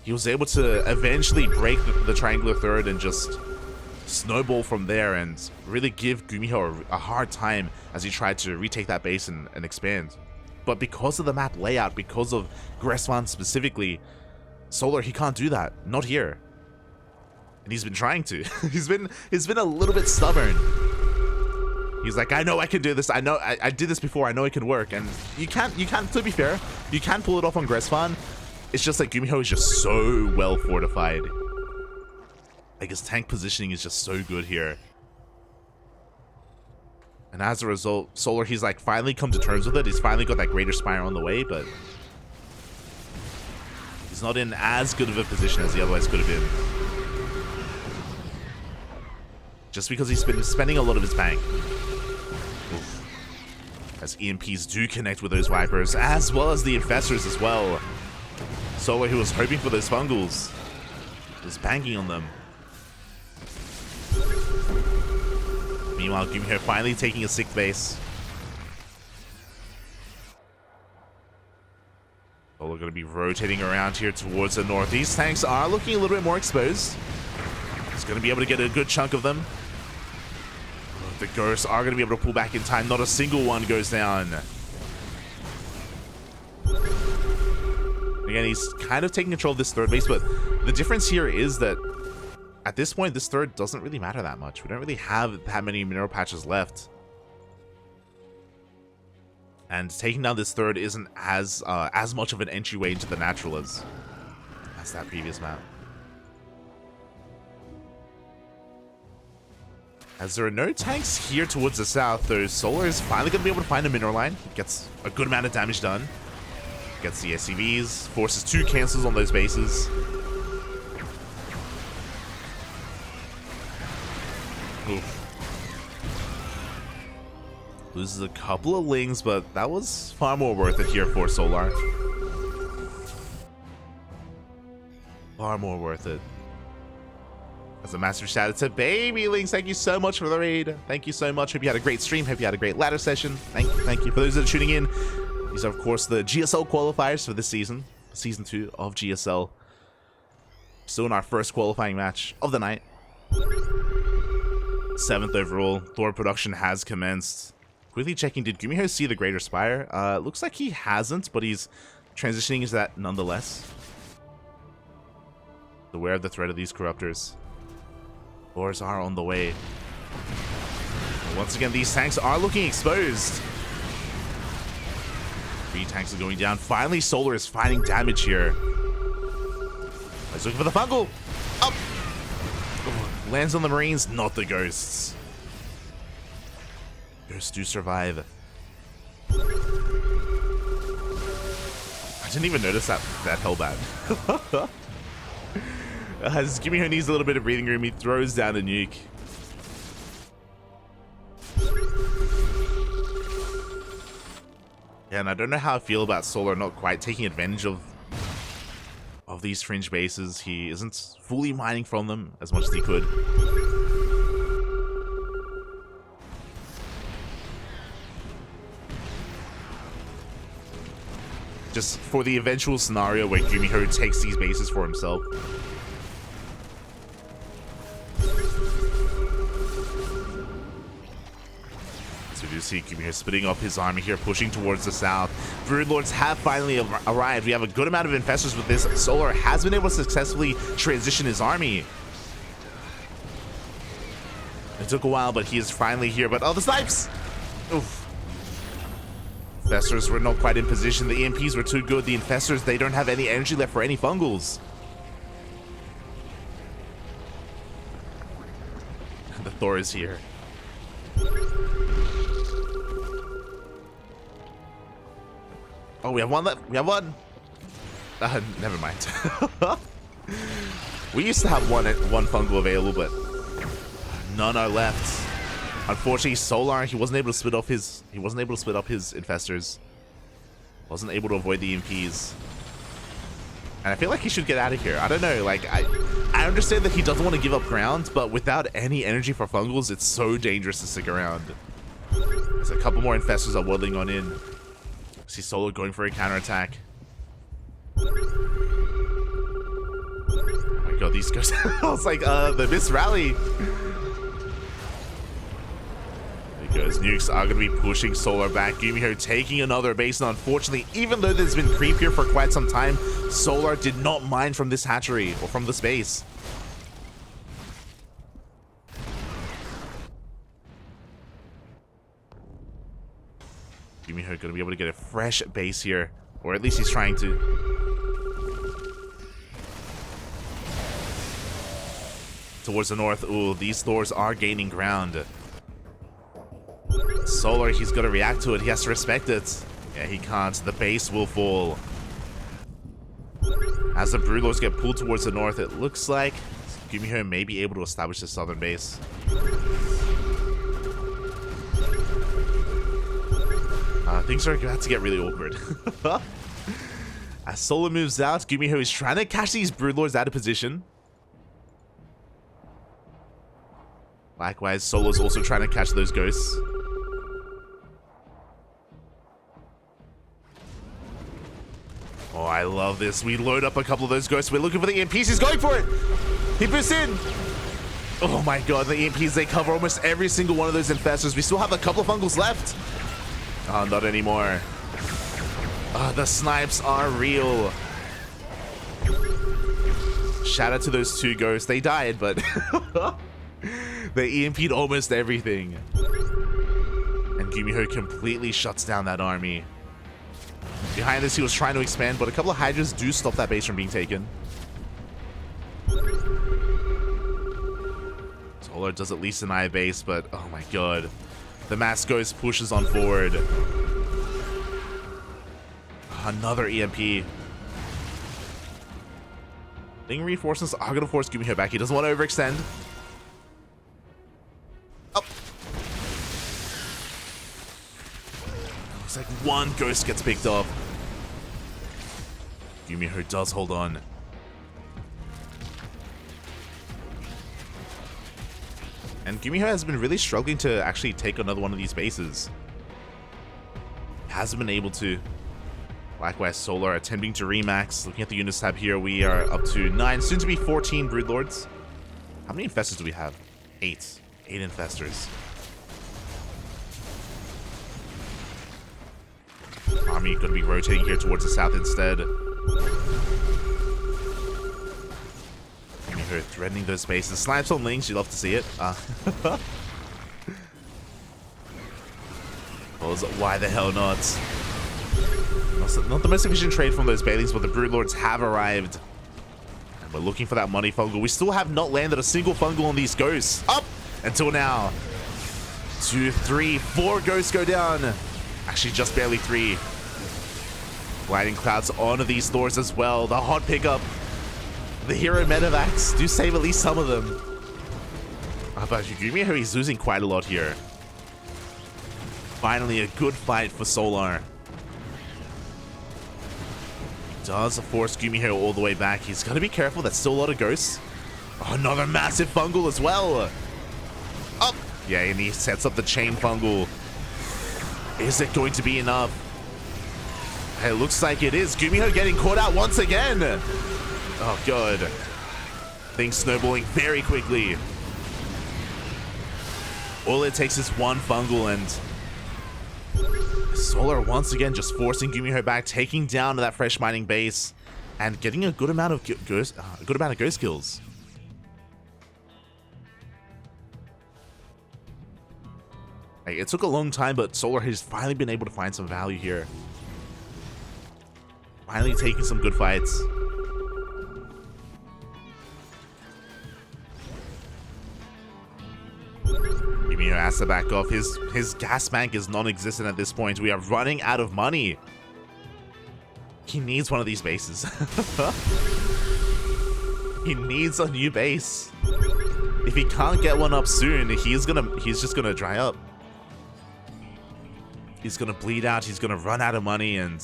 He was able to eventually break the triangular third and just snowball from there and really give GuMiho a hard time as he tried to retake that base and expand. But because of the map layout, because of Gresvan specifically, Solar, he can't do that. Not here. And he's been trying to. he's been a little bit stubborn. He's like, I know I can do this. I know I did this before. I know it can work. And you can't, to be fair, you can pull it off on Gresvan. It's just like GuMiho is just so well fortified. Like, his tank positioning is just so good here. And as a result, Solar, he's like finally come to terms with it. He's finally got that Greater Spire on the way, but he's not in as good of a position as he otherwise could have been. Just because he's been spending a lot of his bank. Oof. As EMPs do connect with those Vipers, as well as the Infestors as well. Solar, who was hoping for those Fungals, is banking on them. Meanwhile, GuMiho finally taking a 6th base. Solar going to be rotating around here towards the north. These tanks are looking a little bit more exposed. He's going to be able to get a good chunk of them. The Ghosts are going to be able to pull back in time. Not a single one goes down. Again, he's kind of taking control of this 3rd base, but the difference here is that at this point, this 3rd doesn't really matter that much. We don't really have that many mineral patches left. And taking down this 3rd isn't as much of an entryway into the natural as that previous map. As there are no tanks here towards the south, though Solar is finally going to be able to find a mineral line. He gets a good amount of damage done. Gets the SCVs, forces 2 cancels on those bases. Oof. Loses a couple of lings, but that was far more worth it here for Solar. Far more worth it. As a massive shout out to Baby Links, thank you so much for the raid. Thank you so much. Hope you had a great stream. Hope you had a great ladder session. Thank you. For those that are tuning in, these are of course the GSL qualifiers for this season, season 2 of GSL. Still in our first qualifying match of the night. 7th overall. Thor production has commenced. Quickly checking, did GuMiho see the Greater Spire? Looks like he hasn't, but he's transitioning into that nonetheless. Aware of the threat of these corruptors. Thors are on the way. And once again, these tanks are looking exposed. 3 tanks are going down. Finally, Solar is finding damage here. He's looking for the fungal. Up. Oh, lands on the Marines, not the Ghosts. Ghosts do survive. I didn't even notice that hellbat. As GuMiho needs a little bit of breathing room, he throws down a nuke. Yeah, and I don't know how I feel about Solar not quite taking advantage of these fringe bases. He isn't fully mining from them as much as he could. Just for the eventual scenario where GuMiho takes these bases for himself. You see GuMiho splitting up his army here, pushing towards the south. Broodlords have finally arrived. We have a good amount of infestors with this. Solar has been able to successfully transition his army. It took a while, but he is finally here. But oh, the snipes! Oof. Infestors were not quite in position. The EMPs were too good. The infestors, they don't have any energy left for any fungals. The Thor is here. Oh, we have one left. We have one. Never mind. We used to have one fungal available, but none are left. Unfortunately, Solar, he wasn't able to split up his infestors. Wasn't able to avoid the EMPs. And I feel like he should get out of here. I don't know. Like I understand that he doesn't want to give up ground, but without any energy for fungals, it's so dangerous to stick around. There's a couple more infestors are waddling on in. See Solar going for a counterattack. Oh my god, these guys. I was like, the miss rally. There goes. Nukes are going to be pushing Solar back. GuMiho taking another base, and unfortunately, even though there's been creep here for quite some time, Solar did not mine from this hatchery or from this base. GuMiho going to be able to get a fresh base here, or at least he's trying to. Towards the north. Ooh, these Thors are gaining ground. Solar, he's got to react to it. He has to respect it. Yeah, he can't. The base will fall. As the Broodlords get pulled towards the north, it looks like GuMiho may be able to establish the southern base. Things are about to get really awkward. As Solar moves out, GuMiho is trying to catch these Broodlords out of position. Likewise, Solar's also trying to catch those ghosts. Oh, I love this. We load up a couple of those ghosts. We're looking for the EMPs. He's going for it. He bursts in. Oh my god, the EMPs, they cover almost every single one of those infestors. We still have a couple of fungals left. Oh, not anymore. The snipes are real. Shout out to those 2 ghosts. They died, but they EMP'd almost everything. And GuMiho completely shuts down that army. Behind this, he was trying to expand, but a couple of Hydras do stop that base from being taken. Solar does at least deny a base, but oh my god. The Mass Ghost pushes on forward. Another EMP. Ling reinforcements are going to force GuMiho back. He doesn't want to overextend. Up. Looks like one ghost gets picked off. GuMiho does hold on. And GuMiho has been really struggling to actually take another one of these bases. Hasn't been able to. Likewise, Solar attempting to remax. Looking at the units tab here, we are up to 9, soon to be 14 Broodlords. How many Infestors do we have? 8. 8 Infestors. Army going to be rotating here towards the south instead. GuMiho threatening those bases. Snipes on Lings, you love to see it. Why the hell not? Not the most efficient trade from those Bailings, but the Broodlords have arrived. And we're looking for that money fungal. We still have not landed a single fungal on these ghosts. Up until now. 2, 3, 4 ghosts go down. Actually, just barely 3. Lightning clouds onto these Thors as well. The hot pickup. The hero medevacs do save at least some of them. But GuMiho, he's losing quite a lot here. Finally, a good fight for Solar. Does force GuMiho all the way back. He's got to be careful. That's still a lot of ghosts. Oh, another massive fungal as well. Up. Yeah, and he sets up the chain fungal. Is it going to be enough? It looks like it is. GuMiho getting caught out once again. Oh, God. Things snowballing very quickly. All it takes is one fungal, and Solar once again just forcing GuMiho back, taking down that fresh mining base, and getting a good amount of ghost kills. Hey, it took a long time, but Solar has finally been able to find some value here. Finally taking some good fights. GuMiho has to back off. His gas bank is non-existent at this point. We are running out of money. He needs one of these bases. He needs a new base. If he can't get one up soon, he's just gonna dry up. He's gonna bleed out. He's gonna run out of money, and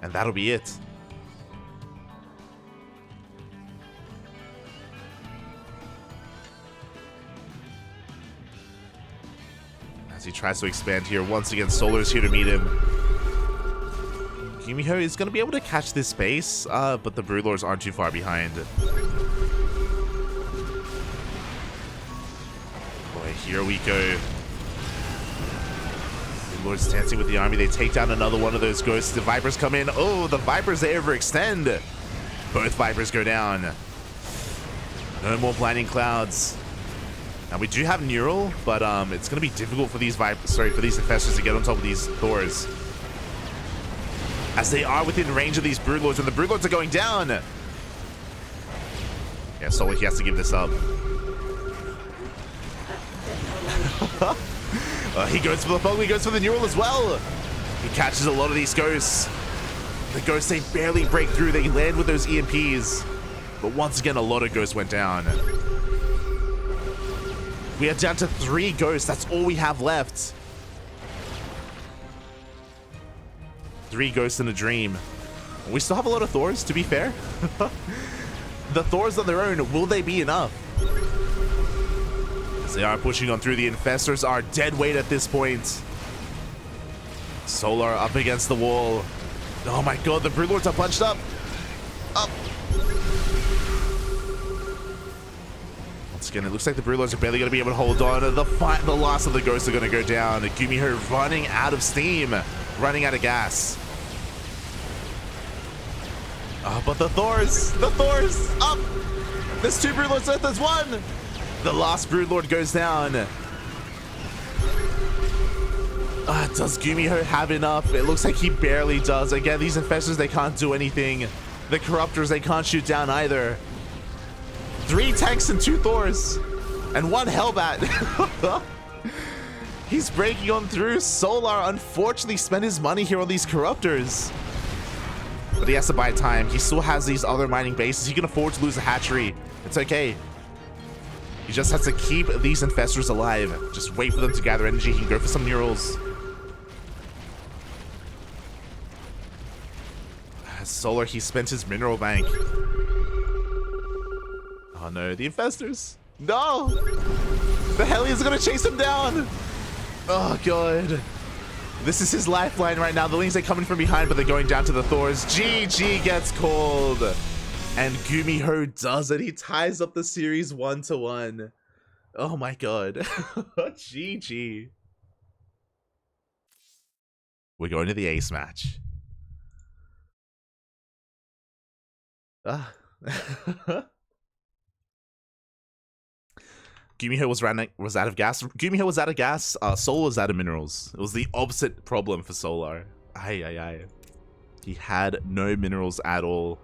that'll be it. As he tries to expand here, once again, Solar's here to meet him. GuMiho is going to be able to catch this space, but the Broodlords aren't too far behind. Boy, here we go. Broodlords dancing with the army. They take down another one of those ghosts. The Vipers come in. Oh, the Vipers, they overextend. Both Vipers go down. No more blinding clouds. Now we do have Neural, but it's going to be difficult for these Infestors to get on top of these Thors, as they are within range of these Broodlords, and the Broodlords are going down. Yeah, Solar, he has to give this up. He goes for the Foggle, he goes for the Neural as well. He catches a lot of these ghosts. The ghosts, they barely break through. They land with those EMPs, but once again, a lot of ghosts went down. We are down to 3 ghosts. That's all we have left. 3 ghosts in a dream. We still have a lot of Thors, to be fair. The Thors on their own, will they be enough? As they are pushing on through, the Infestors are dead weight at this point. Solar up against the wall. Oh my god, the Broodlords are punched up. Up. Again, it looks like the Broodlords are barely going to be able to hold on. The last of the ghosts are going to go down. GuMiho running out of steam, running out of gas. But the Thors, up. There's 2 Broodlords left, there's 1. The last Broodlord goes down. Does GuMiho have enough? It looks like he barely does. Again, these Infestors, they can't do anything. The Corruptors, they can't shoot down either. 3 tanks and 2 Thors. And one Hellbat. He's breaking on through. Solar unfortunately spent his money here on these Corruptors. But he has to buy time. He still has these other mining bases. He can afford to lose a hatchery. It's okay. He just has to keep these infestors alive. Just wait for them to gather energy. He can go for some neurals. Solar, he spent his mineral bank. Oh no, the infestors. No! The Hellions are gonna chase him down! Oh god. This is his lifeline right now. The Lings are coming from behind, but they're going down to the Thors. GG gets called. And GuMiho does it. He ties up the series 1-1. Oh my god. GG. We're going to the ace match. GuMiho was out of gas. GuMiho was out of gas. Solar was out of minerals. It was the opposite problem for Solar. He had no minerals at all.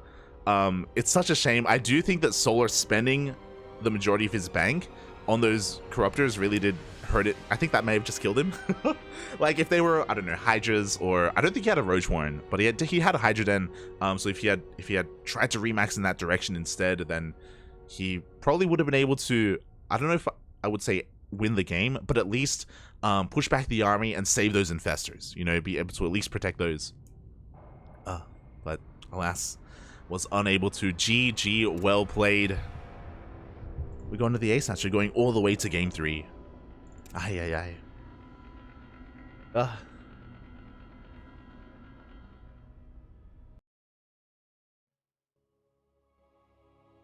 It's such a shame. I do think that Solar spending the majority of his bank on those Corruptors really did hurt it. I think that may have just killed him. Like if they were, I don't know, Hydras, or I don't think he had a Roach Warren, but he had a Hydra Den. So if he had tried to remax in that direction instead, then he probably would have been able to, I don't know if I would say win the game, but at least push back the army and save those infestors. You know, be able to at least protect those. But alas, was unable to. GG, well played. We're going to the ace match. We're going all the way to game 3.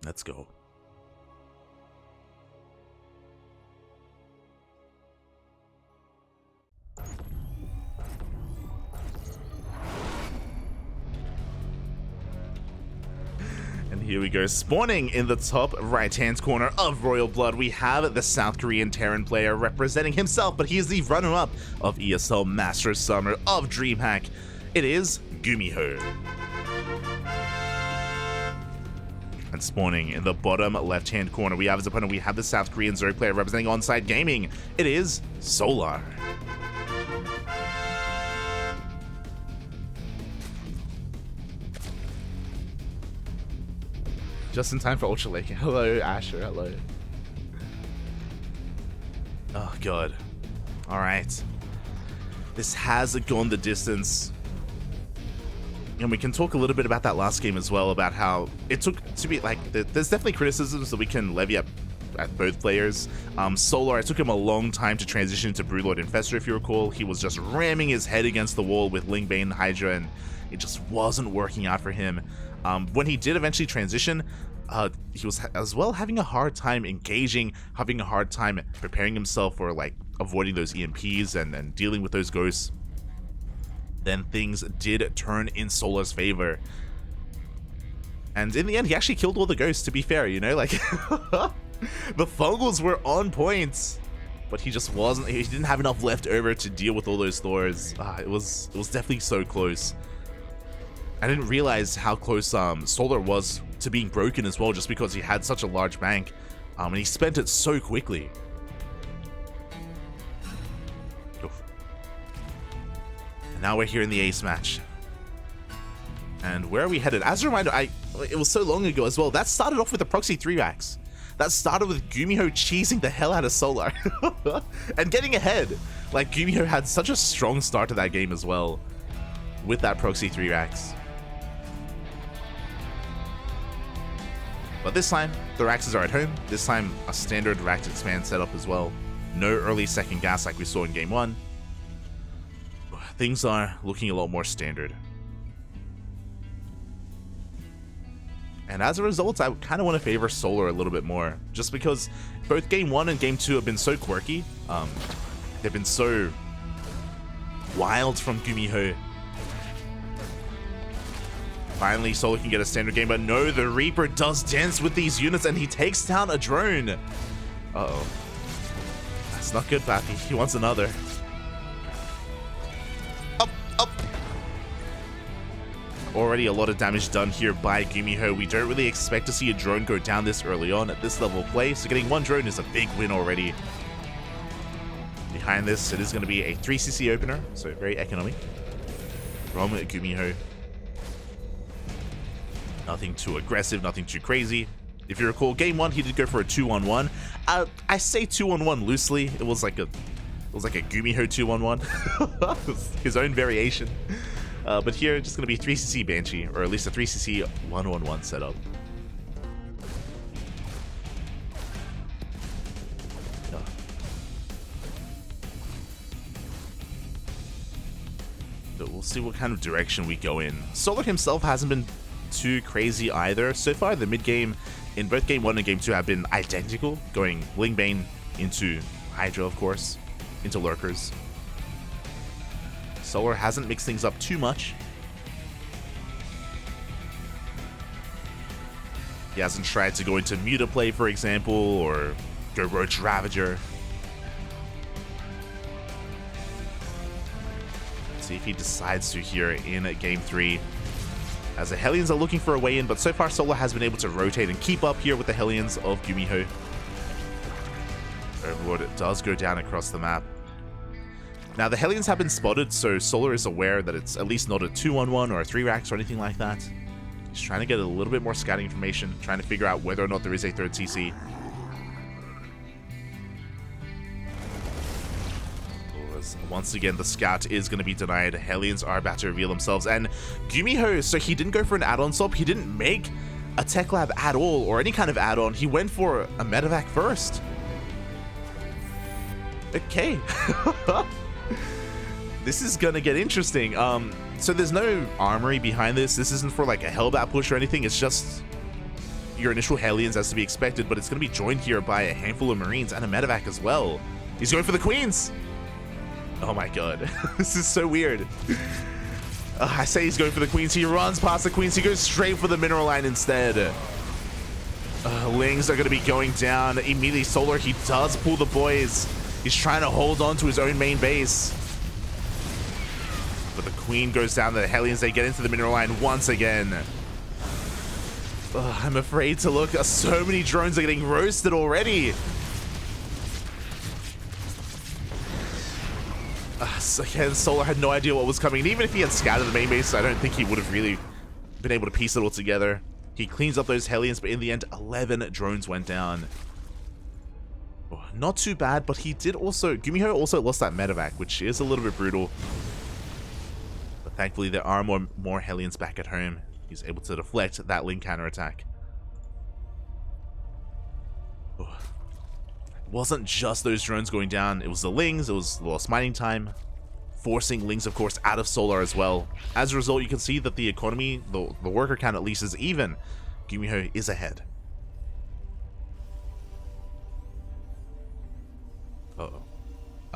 Let's go. And here we go, spawning in the top right-hand corner of Royal Blood, we have the South Korean Terran player representing himself, but he is the runner-up of ESL Master Summer of DreamHack. It is GuMiho. And spawning in the bottom left-hand corner, we have his opponent. We have the South Korean Zerg player representing Onside Gaming. It is Solar. Just in time for Ultra Lake. Hello, Asher. Hello. Oh, God. All right. This has gone the distance. And we can talk a little bit about that last game as well, about how it took to be like, there's definitely criticisms that we can levy at both players. Solar, it took him a long time to transition to Broodlord Infestor, if you recall. He was just ramming his head against the wall with Lingbane Hydra, and it just wasn't working out for him. When he did eventually transition, he was as well having a hard time engaging, having a hard time preparing himself for like avoiding those EMPs and dealing with those ghosts. Then things did turn in Solar's favor. And in the end, he actually killed all the ghosts, to be fair, you know, like the Fungals were on point, but he just wasn't, he didn't have enough left over to deal with all those Thors. It was definitely so close. I didn't realize how close Solar was to being broken as well, just because he had such a large bank, and he spent it so quickly. Oof. And now we're here in the ace match. And where are we headed? As a reminder, it was so long ago as well. That started off with a proxy 3-max. That started with GuMiho cheesing the hell out of Solar and getting ahead. Like, GuMiho had such a strong start to that game as well with that proxy 3-max. But this time, the Raxes are at home. This time, a standard Rax expand setup as well. No early second gas like we saw in game 1. Things are looking a lot more standard. And as a result, I kind of want to favor Solar a little bit more, just because both game 1 and game 2 have been so quirky. They've been so wild from GuMiho. Finally, Solar can get a standard game, but no, the Reaper does dance with these units, and he takes down a drone. Uh-oh. That's not good, Pappy. He wants another. Up, up. Already a lot of damage done here by GuMiho. We don't really expect to see a drone go down this early on at this level of play, so getting one drone is a big win already. Behind this, it is going to be a 3cc opener, so very economic from GuMiho. Nothing too aggressive, nothing too crazy. If you recall, game 1 he did go for a 2-on-1. I say 2-on-1 loosely. It was like a GuMiho 2-on-1, his own variation. But here, just going to be 3cc Banshee, or at least a 3cc 1-on-1 setup. So we'll see what kind of direction we go in. Solar himself hasn't been too crazy either. So far, the mid game in both game 1 and game 2 have been identical, going Ling Bane into Hydra, of course, into Lurkers. Solar hasn't mixed things up too much. He hasn't tried to go into Muta play, for example, or go Roach Ravager. Let's see if he decides to here in game 3. As the Hellions are looking for a way in, but so far Solar has been able to rotate and keep up here with the Hellions of GuMiho. Overlord does go down across the map. Now, the Hellions have been spotted, so Solar is aware that it's at least not a 2-on-1 or a 3-Rax or anything like that. He's trying to get a little bit more scouting information, trying to figure out whether or not there is a 3rd CC. Once again, the scout is going to be denied. Hellions are about to reveal themselves, and GuMiho, so he didn't go for an add-on swap. He didn't make a tech lab at all, or any kind of add-on. He went for a medevac first. Okay. This is gonna get interesting. So there's no armory behind this. This isn't for like a Hellbat push or anything. It's just your initial Hellions as to be expected, but it's gonna be joined here by a handful of Marines and a medevac as well. He's going for the Queens. Oh my god. This is so weird. I say he's going for the Queens. He runs past the Queens. He goes straight for the mineral line instead. Lings are gonna be going down. Immediately Solar, he does pull the boys. He's trying to hold on to his own main base. But the Queen goes down. The Hellions, they get into the mineral line once again. I'm afraid to look. So many drones are getting roasted already. So again, Solar had no idea what was coming. And even if he had scouted the main base, I don't think he would have really been able to piece it all together. He cleans up those Hellions, but in the end, 11 drones went down. Not too bad, but he did also... GuMiho also lost that medevac, which is a little bit brutal. But thankfully, there are more Hellions back at home. He's able to deflect that Ling counterattack. It wasn't just those drones going down. It was the Lings, it was the lost mining time, forcing Lings, of course, out of Solar as well. As a result, you can see that the economy, the worker count at least, is even. GuMiho is ahead.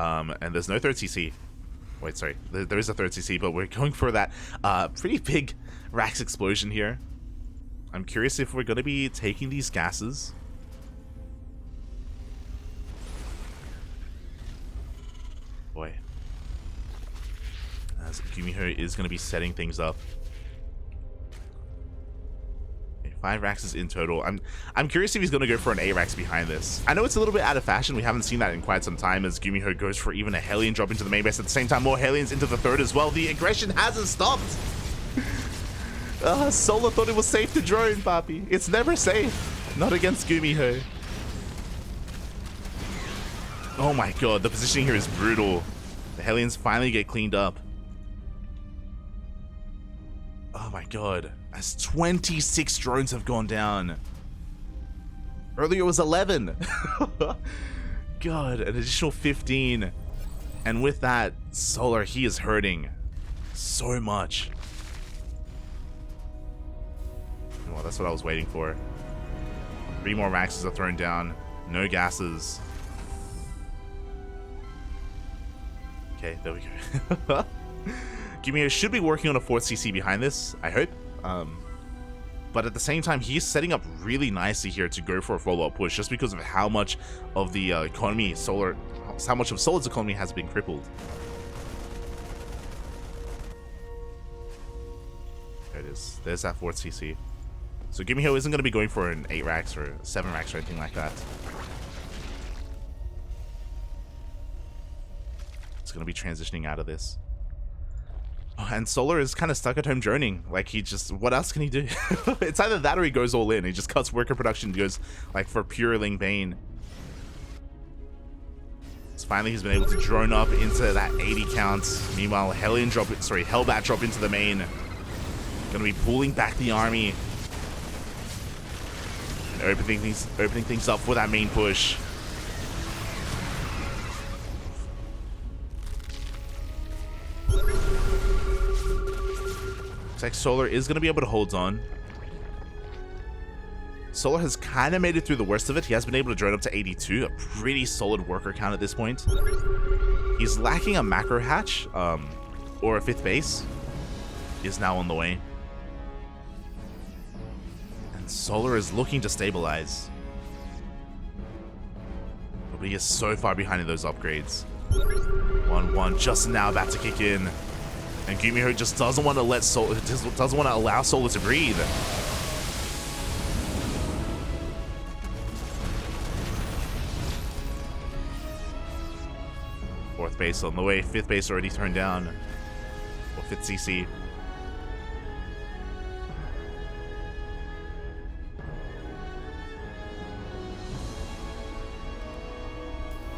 And there's no 3rd CC. Wait, sorry. There is a 3rd CC, but we're going for that pretty big Rax explosion here. I'm curious if we're going to be taking these gases. Boy. As GuMiho is going to be setting things up. 5 Raxes in total. I'm curious if he's going to go for an A-Rax behind this. I know it's a little bit out of fashion. We haven't seen that in quite some time, as GuMiho goes for even a Hellion drop into the main base. At the same time, more Hellions into the 3rd as well. The aggression hasn't stopped. Solar thought it was safe to drone, papi. It's never safe. Not against GuMiho. Oh my god, the positioning here is brutal. The Hellions finally get cleaned up. Oh my god. As 26 drones have gone down. Earlier it was 11. God, an additional 15. And with that, Solar, he is hurting so much. Well, that's what I was waiting for. 3 more Maxes are thrown down. No gases. Okay, there we go. GuMiho should be working on a 4th CC behind this, I hope. But at the same time, he's setting up really nicely here to go for a follow-up push, just because of how much of the economy, how much of Solar's economy has been crippled. There it it is. There's that 4th CC. So GuMiho isn't going to be going for an 8 racks or 7 racks or anything like that. It's going to be transitioning out of this. Oh, and Solar is kind of stuck at home droning. Like, he just... What else can he do? It's either that or he goes all in. He just cuts worker production and goes, like, for pure Ling Bane. So finally, he's been able to drone up into that 80 count. Meanwhile, Hellbat drop into the main. Going to be pulling back the army. And opening things up for that main push. Looks like Solar is going to be able to hold on. Solar has kind of made it through the worst of it. He has been able to drone up to 82, a pretty solid worker count at this point. He's lacking a macro hatch, or a 5th base. Is now on the way. And Solar is looking to stabilize. But he is so far behind in those upgrades. 1-1 just now about to kick in. And GuMiho just doesn't want to let Solar, doesn't want to allow Solar to breathe. Fourth base on the way, 5th base already turned down. Or 5th CC.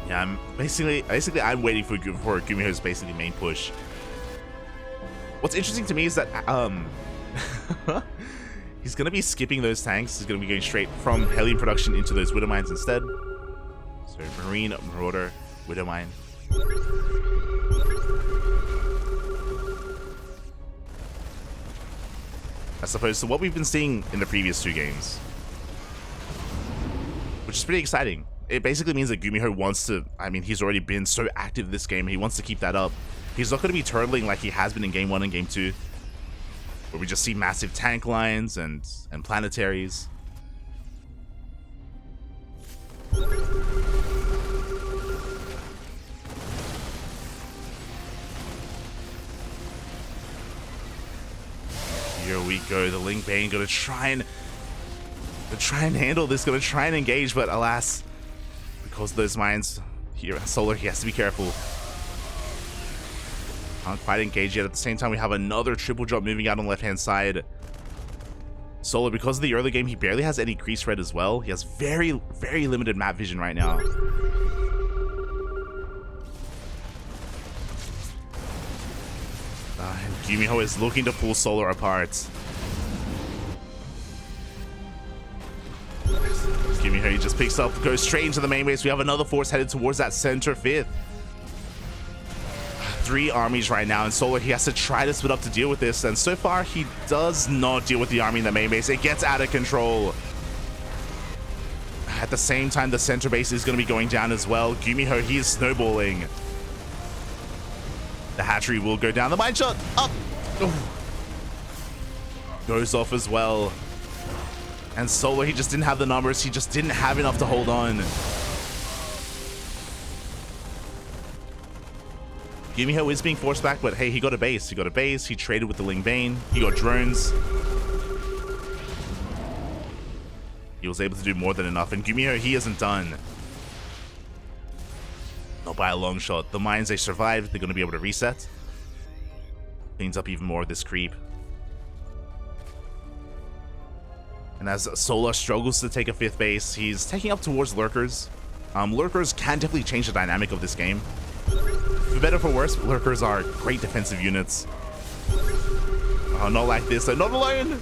Yeah, I'm basically I'm waiting for GuMiho's basically main push. What's interesting to me is that he's going to be skipping those tanks. He's going to be going straight from Helium production into those Widow Mines instead. So Marine, Marauder, Widow Mine. As opposed to what we've been seeing in the previous 2 games. Which is pretty exciting. It basically means that GuMiho wants to, I mean, he's already been so active this game, he wants to keep that up. He's not going to be turtling like he has been in Game 1 and Game 2, where we just see massive tank lines and planetaries. Here we go, the Ling Bane going to try and handle this, going to try and engage, but alas, because of those mines here, Solar, he has to be careful. Can't quite engage yet. At the same time, we have another triple drop moving out on the left-hand side. Solar, because of the early game, he barely has any crease red as well. He has very, very limited map vision right now. And GuMiho is looking to pull Solar apart. GuMiho, he just picks up, goes straight into the main base. We have another force headed towards that center 5th. 3 armies right now, and Solar, he has to try to split up to deal with this, and so far he does not deal with the army in the main base. It gets out of control. At the same time, the center base is going to be going down as well. GuMiho, he is snowballing. The hatchery will go down. The mine shot up. Ooh. Goes off as well. And Solar, he just didn't have the numbers. He just didn't have enough to hold on. GuMiho is being forced back, but hey, he got a base. He got a base. He traded with the Ling Bane. He got drones. He was able to do more than enough. And GuMiho, he isn't done. Not by a long shot. The mines, they survived. They're going to be able to reset. Cleans up even more of this creep. And as Solar struggles to take a 5th base, he's taking up towards Lurkers. Lurkers can definitely change the dynamic of this game. For better or for worse, Lurkers are great defensive units. Oh, not like this. They're not alone.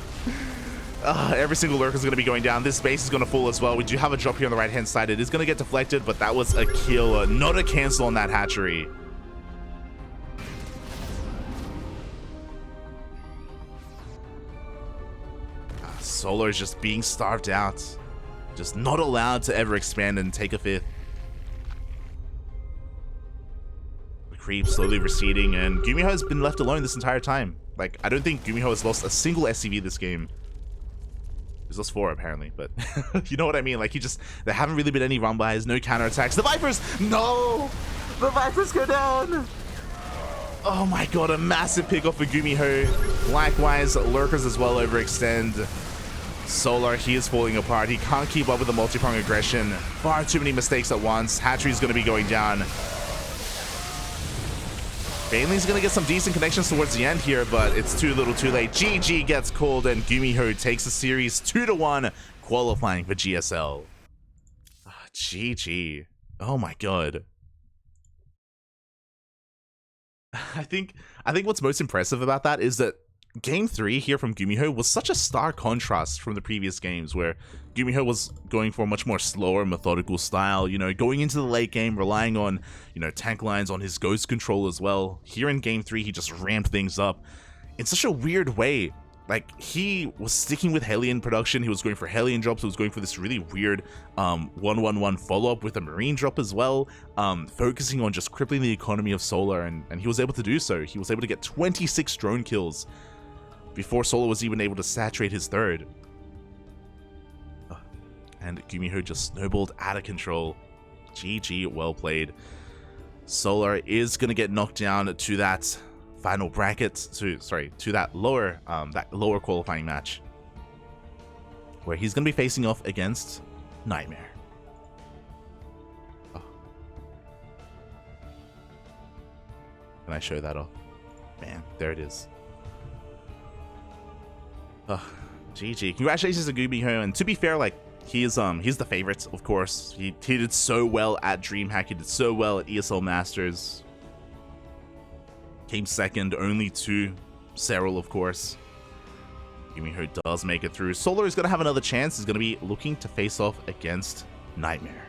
Every single Lurker is going to be going down. This base is going to fall as well. We do have a drop here on the right-hand side. It is going to get deflected, but that was a kill. Not a cancel on that hatchery. Solar is just being starved out. Just not allowed to ever expand and take a 5th. Creep slowly receding, and GuMiho has been left alone this entire time. Like, I don't think GuMiho has lost a single SCV this game. He's lost 4 apparently, but you know what I mean? Like, there haven't really been any run-bys, no counterattacks. The Vipers! No! The Vipers go down! Oh my god, a massive pick off for GuMiho. Likewise, Lurkers as well overextend. Solar, he is falling apart. He can't keep up with the multi-prong aggression. Far too many mistakes at once. Hatchery's going to be going down. Bailey's going to get some decent connections towards the end here, but it's too little too late. GG gets called, and GuMiho takes the series 2-1, qualifying for GSL. GG. Oh my god. I think what's most impressive about that is that Game 3 here from GuMiho was such a stark contrast from the previous games, where GuMiho was going for a much more slower, methodical style, you know, going into the late game, relying on, you know, tank lines, on his ghost control as well. Here in Game 3, he just ramped things up in such a weird way. Like, he was sticking with Hellion production, he was going for Hellion drops, he was going for this really weird 1-1-1 follow-up with a Marine drop as well, focusing on just crippling the economy of Solar, and he was able to do so. He was able to get 26 drone kills before Solar was even able to saturate his third. And GuMiho just snowballed out of control. GG, well played. Solar is going to get knocked down to that final bracket, to that lower qualifying match, where he's going to be facing off against Nightmare. Oh. Can I show that off? Man, there it is. GG. Congratulations to GuMiho, and to be fair, like, he's the favorite, of course. He did so well at DreamHack, he did so well at ESL Masters. Came second only to Cyril, of course. GuMiho does make it through. Solar is going to have another chance. He's going to be looking to face off against Nightmare.